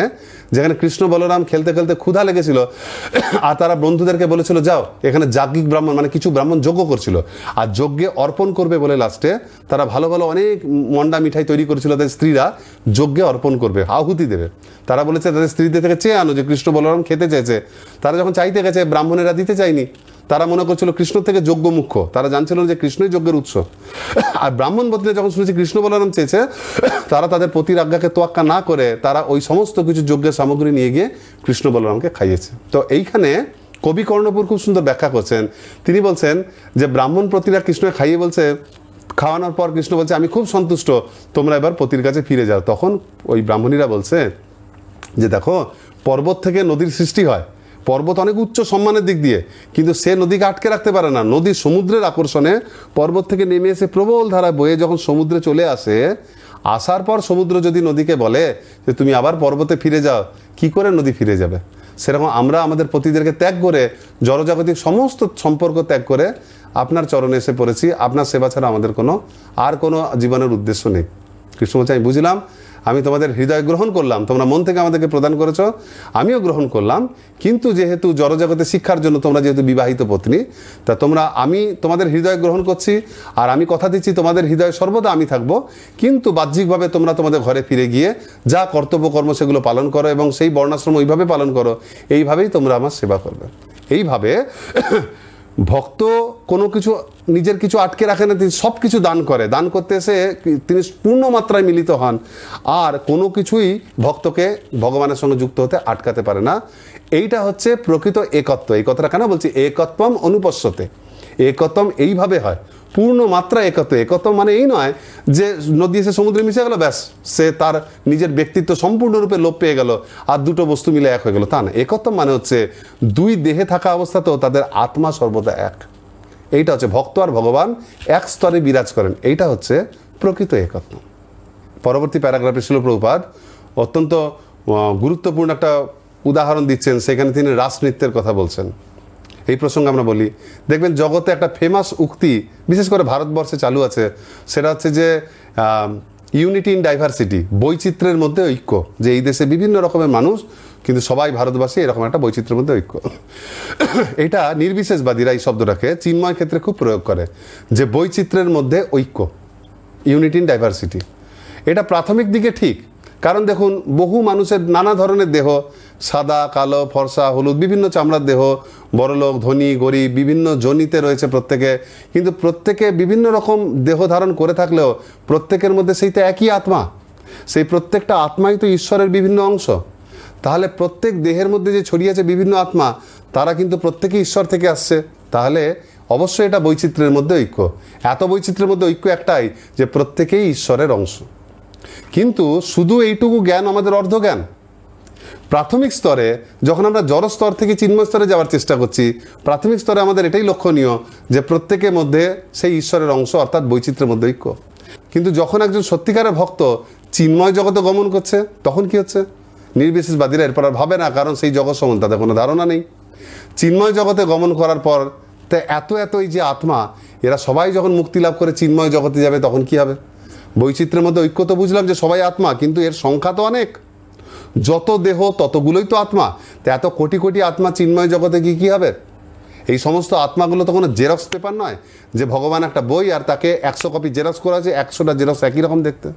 যেখানে কৃষ্ণ বলরাম খেলতে খেলতে ক্ষুধা লেগেছিল, আর তারা বন্ধুদেরকে বলেছিল যাও, এখানে যাজ্ঞিক ব্রাহ্মণ, মানে কিছু ব্রাহ্মণ যজ্ঞ করছিল, আর যজ্ঞে অর্পণ করবে বলে লাস্টে তারা ভালো ভালো অনেক মন্ডা মিঠাই তৈরি করেছিল, তাদের স্ত্রীরা যজ্ঞে অর্পণ করবে, আহুতি দেবে। তারা বলেছে তাদের স্ত্রীদের থেকে চেয়ে আনো যে কৃষ্ণ বলরাম খেতে চেয়েছে। তারা যখন চাইতে গেছে, ব্রাহ্মণেরা দিতে চায়নি। তারা মনে করছিল কৃষ্ণ থেকে যজ্ঞ মুখ্য, তারা জানছিল যে কৃষ্ণই যজ্ঞের উৎস। আর ব্রাহ্মণ পত্নীরা যখন শুনেছে কৃষ্ণ বলরাম চেয়েছে, তারা তাদের পতির আজ্ঞাকে তোয়াক্কা না করে তারা ওই সমস্ত কিছু যজ্ঞের সামগ্রী নিয়ে গিয়ে কৃষ্ণ বলরামকে খাইয়েছে। তো এইখানে কবি কর্ণপুর খুব সুন্দর ব্যাখ্যা করছেন। তিনি বলছেন যে ব্রাহ্মণ পতিরা কৃষ্ণকে খাইয়ে বলছে, খাওয়ানোর পর কৃষ্ণ বলছে আমি খুব সন্তুষ্ট, তোমরা এবার পতির কাছে ফিরে যাও। তখন ওই ব্রাহ্মণীরা বলছে যে দেখো, পর্বত থেকে নদীর সৃষ্টি হয়, পর্বত অনেক উচ্চ সম্মানের দিক দিয়ে, কিন্তু সে নদীকে আটকে রাখতে পারে না। নদী সমুদ্রের আকর্ষণে পর্বত থেকে নেমে এসে প্রবল ধারা বয়ে যখন সমুদ্রে চলে আসে, আসার পর সমুদ্র যদি নদীকে বলে যে তুমি আবার পর্বতে ফিরে যাও, কি করে নদী ফিরে যাবে? সেরকম আমরা আমাদের পতিদেরকে ত্যাগ করে, জড়জাগতিক সমস্ত সম্পর্ক ত্যাগ করে আপনার চরণে এসে পড়েছি। আপনার সেবা ছাড়া আমাদের কোনো জীবনের উদ্দেশ্য নেই। কৃষ্ণ বলছে আমি বুঝলাম, আমি তোমাদের হৃদয় গ্রহণ করলাম, তোমরা মন থেকে আমাদেরকে প্রদান করেছ, আমিও গ্রহণ করলাম, কিন্তু যেহেতু জড়জগতে শিক্ষার জন্য তোমরা যেহেতু বিবাহিত পত্নী, তা আমি তোমাদের হৃদয় গ্রহণ করছি, আর আমি কথা দিচ্ছি তোমাদের হৃদয়ে সর্বদা আমি থাকবো, কিন্তু বাহ্যিকভাবে তোমরা তোমাদের ঘরে ফিরে গিয়ে যা কর্তব্য কর্ম সেগুলো পালন করো, এবং সেই বর্ণাশ্রম ওইভাবে পালন করো, এইভাবেই তোমরা আমার সেবা করবে। এইভাবে ভক্ত কোনো কিছু নিজের কিছু আটকে রাখে না, তিনি সব কিছু দান করে। দান করতে এসে তিনি পূর্ণ মাত্রায় মিলিত হন, আর কোনো কিছুই ভক্তকে ভগবানের সঙ্গে যুক্ত হতে আটকাতে পারে না। এইটা হচ্ছে প্রকৃত একত্ব। এই কথাটা কেন বলছি? একত্বম অনুপশ্যতে। একত্বম এইভাবে হয়, পূর্ণ মাত্রা একত্ব। একত্ব মানে এই নয় যে নদী এসে সমুদ্রে মিশে গেল, ব্যাস সে তার নিজের ব্যক্তিত্ব সম্পূর্ণরূপে লোপ পেয়ে গেল আর দুটো বস্তু মিলে এক হয়ে গেল, তা না। একত্ব মানে হচ্ছে দুই দেহে থাকা অবস্থাতেও তাদের আত্মা সর্বদা এক। এইটা হচ্ছে ভক্ত আর ভগবান এক স্তরে বিরাজ করেন, এইটা হচ্ছে প্রকৃত একত্ব। পরবর্তী প্যারাগ্রাফে শিল প্রভুপাদ অত্যন্ত গুরুত্বপূর্ণ একটা উদাহরণ দিচ্ছেন। সেখানে তিনি রাসনৃত্যের কথা বলছেন। এই প্রসঙ্গে আমরা বলি, দেখবেন জগতে একটা ফেমাস উক্তি বিশেষ করে ভারতবর্ষে চালু আছে, সেটা হচ্ছে যে ইউনিটি ইন ডাইভার্সিটি, বৈচিত্র্যের মধ্যে ঐক্য। যে এই দেশে বিভিন্ন রকমের মানুষ, কিন্তু সবাই ভারতবাসী, এরকম একটা বৈচিত্র্যের মধ্যে ঐক্য। এটা নির্বিশেষবাদীরা এই শব্দটাকে চিন্ময় ক্ষেত্রে খুব প্রয়োগ করে, যে বৈচিত্র্যের মধ্যে ঐক্য, ইউনিটি ইন ডাইভার্সিটি। এটা প্রাথমিক দিকে ঠিক, কারণ দেখুন বহু মানুষের নানা ধরনের দেহ, সাদা, কালো, ফর্সা, হলুদ, বিভিন্ন চামড়ার দেহ, বড়লোক, ধনী, গরিব, বিভিন্ন জনিতে রয়েছে প্রত্যেকে, কিন্তু প্রত্যেকে বিভিন্ন রকম দেহ ধারণ করে থাকলেও প্রত্যেকের মধ্যে সেই তো একই আত্মা। সেই প্রত্যেকটা আত্মাই তো ঈশ্বরের বিভিন্ন অংশ। তাহলে প্রত্যেক দেহের মধ্যে যে ছড়িয়ে আছে বিভিন্ন আত্মা, তারা কিন্তু প্রত্যেকেই ঈশ্বর থেকে আসছে। তাহলে অবশ্যই এটা বৈচিত্র্যের মধ্যে ঐক্য। এত বৈচিত্র্যের মধ্যে ঐক্য একটাই, যে প্রত্যেকেই ঈশ্বরের অংশ। কিন্তু শুধু এইটুকু জ্ঞান আমাদের অর্ধজ্ঞান। প্রাথমিক স্তরে যখন আমরা জড় স্তর থেকে চিন্ময় স্তরে যাওয়ার চেষ্টা করছি, প্রাথমিক স্তরে আমাদের এটাই লক্ষণীয় যে প্রত্যেকের মধ্যে সেই ঈশ্বরের অংশ, অর্থাৎ বৈচিত্র্যের মধ্যে ঐক্য। কিন্তু যখন একজন সত্যিকারের ভক্ত চিন্ময় জগতে গমন করছে, তখন কি হচ্ছে? নির্বিশেষবাদীরা এরপর আর ভাবে না, কারণ সেই জগৎ সম্বন্ধে তাদের কোনো ধারণা নেই। চিন্ময় জগতে গমন করার পর তা এতই যে আত্মা, এরা সবাই যখন মুক্তি লাভ করে চিন্ময় জগতে যাবে, তখন কি হবে? বৈচিত্র্যের মধ্যে ঐক্য তো বুঝলাম যে সবাই আত্মা, কিন্তু এর সংখ্যা তো অনেক। যত দেহ ততগুলোই তো আত্মা। তো এত কোটি কোটি আত্মা চিন্ময় জগতে গিয়ে কী হবে? এই সমস্ত আত্মাগুলো তো কোনো জেরক্স পেপার নয় যে ভগবান একটা বই আর তাকে 100 কপি জেরক্স করা আছে, 100টা জেরক্স একই রকম দেখতে।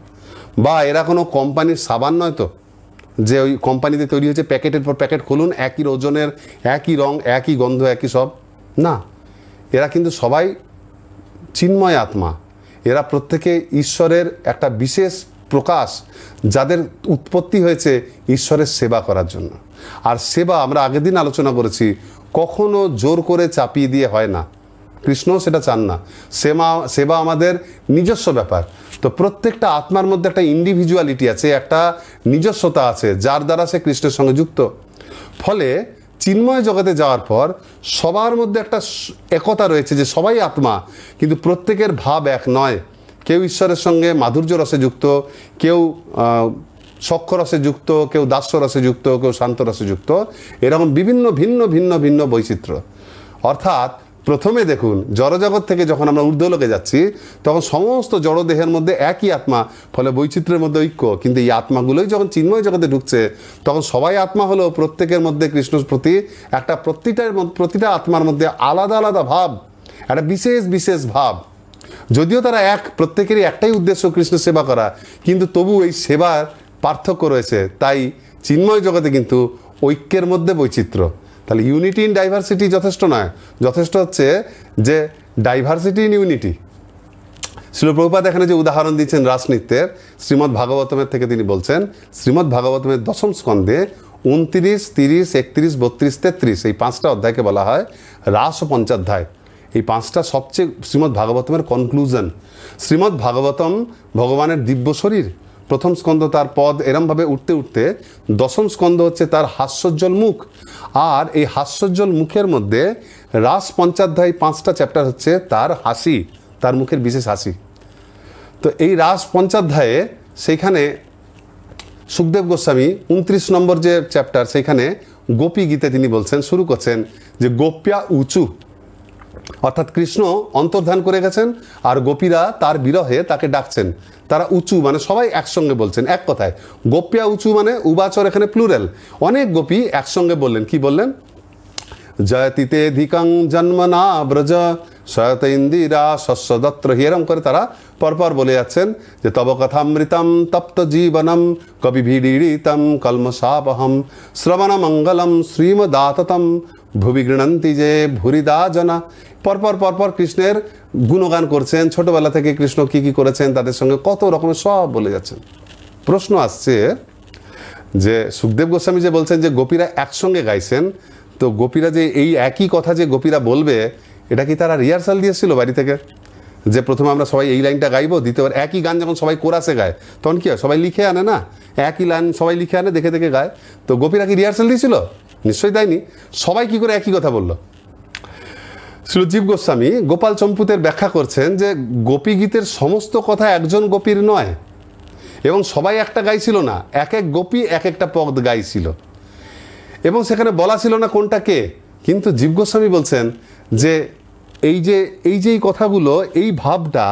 বা এরা কোনো কোম্পানির সাবান নয় তো, যে ওই কোম্পানিতে তৈরি হয়েছে প্যাকেটের পর প্যাকেট খুলুন, একই ওজনের, একই রং, একই গন্ধ, একই সব না। এরা কিন্তু সবাই চিন্ময় আত্মা। এরা প্রত্যেকে ঈশ্বরের একটা বিশেষ প্রকাশ, যাদের উৎপত্তি হয়েছে ঈশ্বরের সেবা করার জন্য। আর সেবা আমরা আগের দিন আলোচনা করেছি, কখনো জোর করে চাপিয়ে দিয়ে হয় না। কৃষ্ণও সেটা চান না। সেবা আমাদের নিজস্ব ব্যাপার। তো প্রত্যেকটা আত্মার মধ্যে একটা ইন্ডিভিজুয়ালিটি আছে, একটা নিজস্বতা আছে, যার দ্বারা সে কৃষ্ণের সঙ্গে যুক্ত। ফলে চিন্ময় জগতে যাওয়ার পর সবার মধ্যে একটা একতা রয়েছে যে সবাই আত্মা, কিন্তু প্রত্যেকের ভাব এক নয়। কেউ ঈশ্বরের সঙ্গে মাধুর্য রসে যুক্ত, কেউ সখ্য রসে যুক্ত, কেউ দাস্য রসে যুক্ত, কেউ শান্ত রসে যুক্ত, এরকম বিভিন্ন ভিন্ন ভিন্ন ভিন্ন বৈচিত্র্য। অর্থাৎ প্রথমে দেখুন, জড়জগৎ থেকে যখন আমরা ঊর্ধ্বলোকে যাচ্ছি তখন সমস্ত জড়দেহের মধ্যে একই আত্মা, ফলে বৈচিত্র্যের মধ্যে ঐক্য। কিন্তু এই আত্মাগুলোই যখন চিন্ময় জগতে ঢুকছে তখন সবাই আত্মা হলেও প্রত্যেকের মধ্যে কৃষ্ণর প্রতি একটা প্রতিটা আত্মার মধ্যে আলাদা আলাদা ভাব, একটা বিশেষ বিশেষ ভাব। যদিও তারা এক, প্রত্যেকেরই একটাই উদ্দেশ্য কৃষ্ণ সেবা করা, কিন্তু তবু এই সেবার পার্থক্য রয়েছে। তাই চিন্ময় জগতে কিন্তু ঐক্যের মধ্যে বৈচিত্র্য। তাহলে ইউনিটি ইন ডাইভার্সিটি যথেষ্ট নয়, যথেষ্ট হচ্ছে যে diversity in unity. Srila Prabhupada এখানে যে উদাহরণ দিচ্ছেন রাসনৃত্যের, শ্রীমদ্ ভাগবতমের থেকে তিনি বলছেন, শ্রীমদ্ ভাগবতমের 10ম স্কন্ধে 29, 30, 31, 32, 33 এই 5টা অধ্যায়কে বলা হয় রাস পঞ্চাধ্যায়। এই 5টা সবচেয়ে শ্রীমদ্ ভাগবতমের কনক্লুশন। শ্রীমদ্ ভাগবতম ভগবানের দিব্য শরীর, 1ম স্কন্ধ তার পদ এরমভাবে উঠতে উঠতে 10ম স্কন্ধ হচ্ছে তার হাস্যোজ্জ্বল মুখ। আর এই হাস্যোজ্জ্বল মুখের মধ্যে রাস পঞ্চাধ্যায় 5টা চ্যাপ্টার হচ্ছে তার হাসি, তার মুখের বিশেষ হাসি। তো এই রাস পঞ্চাধ্যায়ে সেইখানে সুখদেব গোস্বামী 29 নম্বর যে চ্যাপ্টার, সেইখানে গোপী গীতে তিনি বলছেন, শুরু করছেন যে গোপ্যা উঁচু, অর্থাৎ কৃষ্ণ অন্তর্ধান করে গেছেন আর গোপীরা তার বিরহে তাকে ডাকছেন। তারা উঁচু মানে সবাই একসঙ্গে বলছেন এক কথায়। গোপ্যা উঁচু মানে উবাচর এখানে প্লুরাল, অনেক গোপী একসঙ্গে বললেন। কি বললেন? জয়তিতে ধিকং জন্মনা ব্রজ শয়ত ইন্দিরা শস্য দত্র, এরম করে তারা পরপর বলে যাচ্ছেন যে তব কথামৃতম তপ্ত জীবনম কবিভিড়িতম কলমশাপহম শ্রবণ মঙ্গলম শ্রীমদাততম ভুবি গৃণন্তি যে ভুরিদা জনা। পরপর পরপর কৃষ্ণের গুণগান করছেন, ছোটবেলা থেকে কৃষ্ণ কি কি করেছেন তাদের সঙ্গে কত রকমের সব বলে যাচ্ছেন। প্রশ্ন আসছে যে সুখদেব গোস্বামী যে বলছেন যে গোপীরা একসঙ্গে গাইছেন, তো গোপীরা যে এই একই কথা যে গোপীরা বলবে, এটা কি তারা রিহার্সাল দিয়েছিল বাড়ি থেকে? যে প্রথমে আমরা সবাই এই লাইনটা গাইবো, দ্বিতীয়বার একই গান যখন সবাই কোরাসে গায় তখন কি হয়, সবাই লিখে আনে না, একই লাইন সবাই লিখে আনে, দেখে দেখে গায়। তো গোপীরা কি রিহার্সাল দিয়েছিল? নিশ্চয়ই দেয়নি। সবাই কি করে একই কথা বলল? শ্রী জীব গোস্বামী গোপাল চম্পুতের ব্যাখ্যা করছেন যে গোপী গীতের সমস্ত কথা একজন গোপীর নয়, এবং সবাই একটা গাইছিল না, এক এক গোপী এক একটা পদ গাইছিল, এবং সেখানে বলা ছিল না কোনটা কে। কিন্তু জীব গোস্বামী বলছেন যে এই যে এই কথাগুলো, এই ভাবটা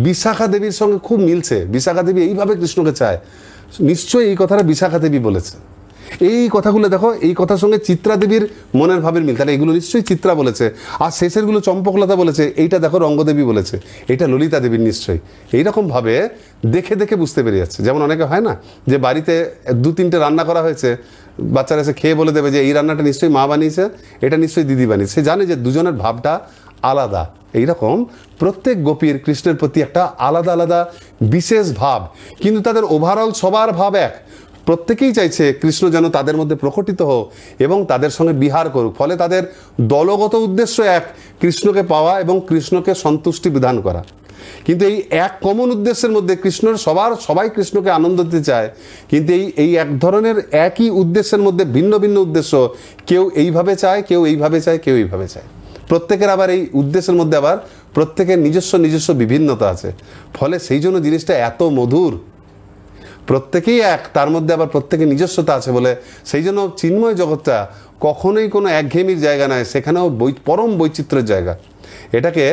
বিশাখা দেবীর সঙ্গে খুব মিলছে। বিশাখা দেবী এইভাবে কৃষ্ণকে চায়, নিশ্চয়ই এই কথাটা বিশাখা দেবী বলেছে। এই কথাগুলো দেখো, এই কথার সঙ্গে চিত্রা দেবীর মনের ভাবের মিল, তাহলে এগুলো নিশ্চয়ই চিত্রা বলেছে। আর শেষেরগুলো চম্পকলতা বলেছে, এইটা দেখো রঙ্গদেবী বলেছে, এইটা ললিতা দেবীর নিশ্চয়ই। এইরকমভাবে দেখে দেখে বুঝতে পেরে যাচ্ছে। যেমন অনেকে হয় না যে বাড়িতে 2-3টে রান্না করা হয়েছে, বাচ্চারা এসে খেয়ে বলে দেবে যে এই রান্নাটা নিশ্চয়ই মা বানিয়েছে, এটা নিশ্চয়ই দিদি বানিয়েছে। সে জানে যে দুজনের ভাবটা আলাদা। এইরকম প্রত্যেক গোপীর কৃষ্ণের প্রতি একটা আলাদা আলাদা বিশেষ ভাব, কিন্তু তাদের ওভারঅল সবার ভাব এক। প্রত্যেকেই চাইছে কৃষ্ণ যেন তাদের মধ্যে প্রকটিত হোক এবং তাদের সঙ্গে বিহার করুক। ফলে তাদের দলগত উদ্দেশ্য এক, কৃষ্ণকে পাওয়া এবং কৃষ্ণকে সন্তুষ্টি বিধান করা। কিন্তু এই এক কমন উদ্দেশ্যের মধ্যে কৃষ্ণের সবাই কৃষ্ণকে আনন্দ দিতে চায়, কিন্তু এই এক ধরনের একই উদ্দেশ্যের মধ্যে ভিন্ন ভিন্ন উদ্দেশ্য। কেউ এইভাবে চায়, কেউ এইভাবে চায়, কেউ এইভাবে চায়। প্রত্যেকের আবার এই উদ্দেশ্যের মধ্যে আবার প্রত্যেকের নিজস্ব নিজস্ব বিভিন্নতা আছে। ফলে সেই জন্য জিনিসটা এত মধুর। প্রত্যেকেই এক, তার মধ্যে আবার প্রত্যেকের নিজস্বতা আছে বলে সেই জন্য চিন্ময় জগৎটা কখনোই কোনো একঘেয়েমির জায়গা নয়, সেখানেও পরম বৈচিত্র্যের জায়গা। এটাকে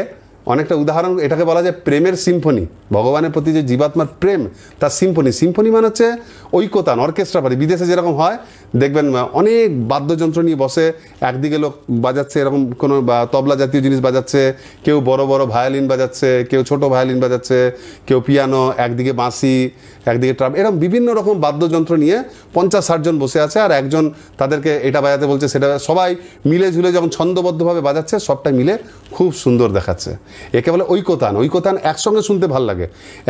অনেকটা উদাহরণ, এটাকে বলা যায় প্রেমের সিম্ফনি। ভগবানের প্রতি যে জীবাত্মার প্রেম, তার সিম্ফনি। সিম্ফনি মানে হচ্ছে ঐকতান, অর্কেস্ট্রা পার্টি। বিদেশে যেরকম হয় দেখবেন, অনেক বাদ্যযন্ত্র নিয়ে বসে, একদিকে লোক বাজাচ্ছে এরকম কোনো তবলা জাতীয় জিনিস বাজাচ্ছে, কেউ বড় বড় ভায়োলিন বাজাচ্ছে, কেউ ছোট ভায়োলিন বাজাচ্ছে, কেউ পিয়ানো, একদিকে বাঁশি, একদিকে ট্রাম, এরকম বিভিন্ন রকম বাদ্যযন্ত্র নিয়ে 50-60 জন বসে আছে, আর একজন তাদেরকে এটা বাজাতে বলছে, সেটা সবাই মিলে ঝুলে যখন ছন্দবদ্ধভাবে বাজাচ্ছে, সবটা মিলে খুব সুন্দর দেখাচ্ছে। একে বলে ঐকতান। ঐকতান একসঙ্গে শুনতে ভাল লাগে,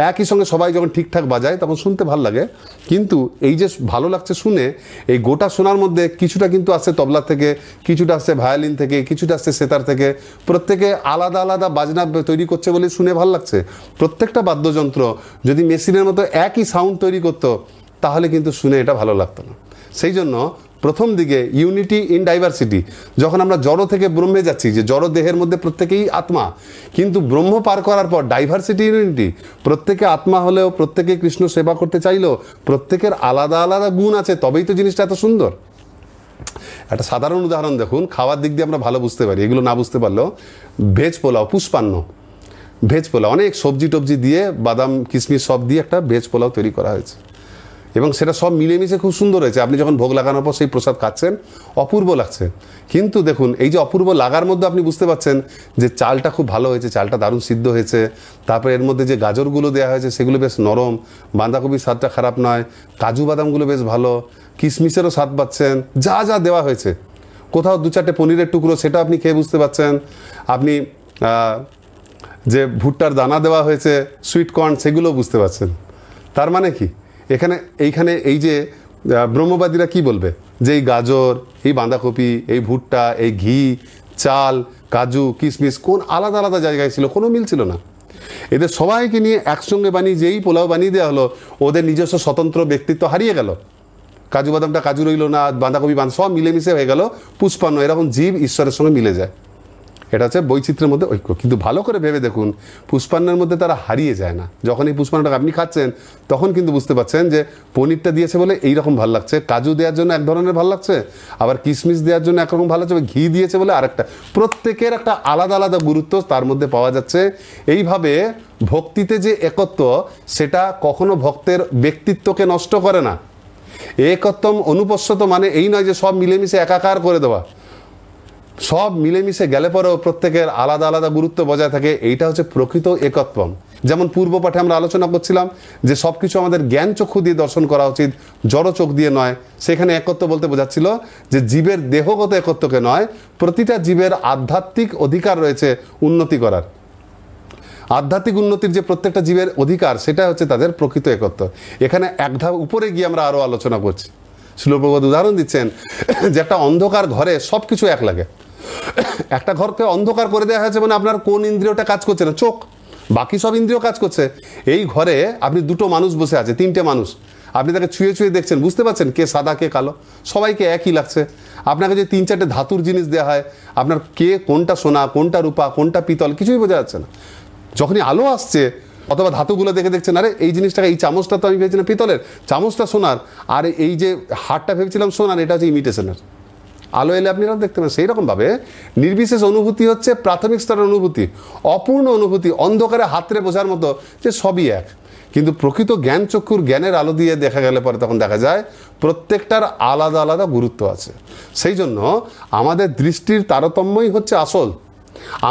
একই সঙ্গে সবাই যখন ঠিকঠাক বাজায় তখন শুনতে ভাল লাগে। কিন্তু এই যে ভালো লাগছে শুনে, এই গোটা শোনার মধ্যে কিছুটা কিন্তু আসছে তবলা থেকে, কিছুটা আসছে ভায়োলিন থেকে, কিছুটা আসছে সেতার থেকে। প্রত্যেকে আলাদা আলাদা বাজনা তৈরি করছে বলে শুনে ভাল লাগছে। প্রত্যেকটা বাদ্যযন্ত্র যদি মেশিনের মতো একই সাউন্ড তৈরি করতো, তাহলে কিন্তু শুনে এটা ভালো লাগতো না। সেই জন্য প্রথম দিকে ইউনিটি ইন ডাইভার্সিটি, যখন আমরা জড় থেকে ব্রহ্মে যাচ্ছি, যে জড় দেহের মধ্যে প্রত্যেকেই আত্মা, কিন্তু ব্রহ্ম পার করার পর ডাইভার্সিটি ইউনিটি, প্রত্যেকে আত্মা হলেও প্রত্যেকে কৃষ্ণ সেবা করতে চাইলেও প্রত্যেকের আলাদা আলাদা গুণ আছে, তবেই তো জিনিসটা এত সুন্দর। একটা সাধারণ উদাহরণ দেখুন, খাওয়ার দিক দিয়ে আমরা ভালো বুঝতে পারি, এগুলো না বুঝতে পারলেও ভেজ পোলাও, পুষ্পান্ন ভেজ পোলাও, অনেক সবজি টবজি দিয়ে, বাদাম কিশমিশ সব দিয়ে একটা ভেজ পোলাও তৈরি করা হয়েছে, এবং সেটা সব মিলেমিশে খুব সুন্দর হয়েছে। আপনি যখন ভোগ লাগানোর পর সেই প্রসাদ খাচ্ছেন, অপূর্ব লাগছে। কিন্তু দেখুন, এই যে অপূর্ব লাগার মধ্যে আপনি বুঝতে পারছেন যে চালটা খুব ভালো হয়েছে, চালটা দারুণ সিদ্ধ হয়েছে, তারপরে এর মধ্যে যে গাজরগুলো দেওয়া হয়েছে সেগুলো বেশ নরম, বাঁধাকপির স্বাদটা খারাপ নয়, কাজু বাদামগুলো বেশ ভালো, কিশমিশেরও স্বাদ পাচ্ছেন, যা যা দেওয়া হয়েছে। কোথাও 2-4টে পনিরের টুকরো, সেটা আপনি খেয়ে বুঝতে পারছেন। আপনি যে ভুট্টার দানা দেওয়া হয়েছে, সুইট কর্ন, সেগুলোও বুঝতে পারছেন। তার মানে কি, এইখানে এই যে ব্রহ্মবাদীরা কি বলবে, যে এই গাজর, এই বাঁধাকপি, এই ভুট্টা, এই ঘি, চাল, কাজু, কিশমিশ কোন আলাদা আলাদা জায়গায় ছিল, কোনো মিল ছিল না। এদের সবাইকে নিয়ে একসঙ্গে বানিয়ে যেই পোলাও বানিয়ে দেওয়া হলো, ওদের নিজস্ব স্বতন্ত্র ব্যক্তিত্ব হারিয়ে গেল। কাজু বাদামটা কাজু রইল না, বাঁধাকপি সব মিলেমিশে হয়ে গেল পুষ্পান্ন। এরকম জীব ঈশ্বরের সঙ্গে মিলে যায়, এটা হচ্ছে বৈচিত্র্যের মধ্যে ঐক্য। কিন্তু ভালো করে ভেবে দেখুন, পুষ্পান্নের মধ্যে তারা হারিয়ে যায় না। যখন এই পুষ্পান্নটা আপনি খাচ্ছেন, তখন কিন্তু বুঝতে পারছেন যে পনিরটা দিয়েছে বলে এইরকম ভালো লাগছে, কাজু দেওয়ার জন্য এক ধরনের ভালো লাগছে, আবার কিশমিশ দেওয়ার জন্য একরকম ভালো লাগছে, ঘি দিয়েছে বলে আরেকটা। প্রত্যেকের একটা আলাদা আলাদা গুরুত্ব তার মধ্যে পাওয়া যাচ্ছে। এইভাবে ভক্তিতে যে একত্ব, সেটা কখনো ভক্তের ব্যক্তিত্বকে নষ্ট করে না। একত্বম অনুপশ্যত মানে এই নয় যে সব মিলেমিশে একাকার করে দেওয়া। সব মিলেমিশে গেলে পরেও প্রত্যেকের আলাদা আলাদা গুরুত্ব বজায় থাকে, এইটা হচ্ছে প্রকৃত একত্বম। যেমন পূর্ব পাঠে আমরা আলোচনা করছিলাম যে সব কিছু আমাদের জ্ঞান চক্ষু দিয়ে দর্শন করা উচিত, জড় চোখ দিয়ে নয়। সেখানে একত্ব বলতে বোঝাচ্ছিল যে জীবের দেহগত একত্বকে নয়, প্রতিটা জীবের আধ্যাত্মিক অধিকার রয়েছে উন্নতি করার। আধ্যাত্মিক উন্নতির যে প্রত্যেকটা জীবের অধিকার, সেটা হচ্ছে তাদের প্রকৃত একত্ব। এখানে এক ধাপ উপরে গিয়ে আমরা আরও আলোচনা করছি। শিল প্রভুপাদ উদাহরণ দিচ্ছেন যে একটা অন্ধকার ঘরে সব কিছু এক লাগে। একটা ঘরকে অন্ধকার করে দেওয়া হয়েছে মানে আপনার কোন ইন্দ্রিয়টা কাজ করছে না? চোখ। বাকি সব ইন্দ্রিয় কাজ করছে। এই ঘরে আপনি 2টো মানুষ বসে আছে, 3টে মানুষ, আপনি তাকে ছুঁয়ে ছুঁয়ে দেখছেন, বুঝতে পারছেন কে সাদা কে কালো, সবাইকে একই লাগছে। আপনাকে যে 3-4টে ধাতুর জিনিস দেওয়া হয়, আপনার কে কোনটা সোনা, কোনটা রূপা, কোনটা পিতল, কিছুই বোঝা যাচ্ছে না। যখনই আলো আসছে অথবা ধাতুগুলো দেখে দেখছেন, আরে এই জিনিসটাকে, এই চামচটা তো আমি ভেবেছিলাম পিতলের, চামচটা সোনার, আর এই যে হারটা ভেবেছিলাম সোনার, এটা হচ্ছে ইমিটেশনের। আলো এলে আপনি এরকম দেখতে পাবেন। সেই রকমভাবে নির্বিশেষ অনুভূতি হচ্ছে প্রাথমিক স্তরের অনুভূতি, অপূর্ণ অনুভূতি, অন্ধকারে হাতড়ে বোঝার মতো যে সবই এক। কিন্তু প্রকৃত জ্ঞান চক্ষুর জ্ঞানের আলো দিয়ে দেখা গেলে পরে তখন দেখা যায় প্রত্যেকটার আলাদা আলাদা গুরুত্ব আছে। সেই জন্য আমাদের দৃষ্টির তারতম্যই হচ্ছে আসল।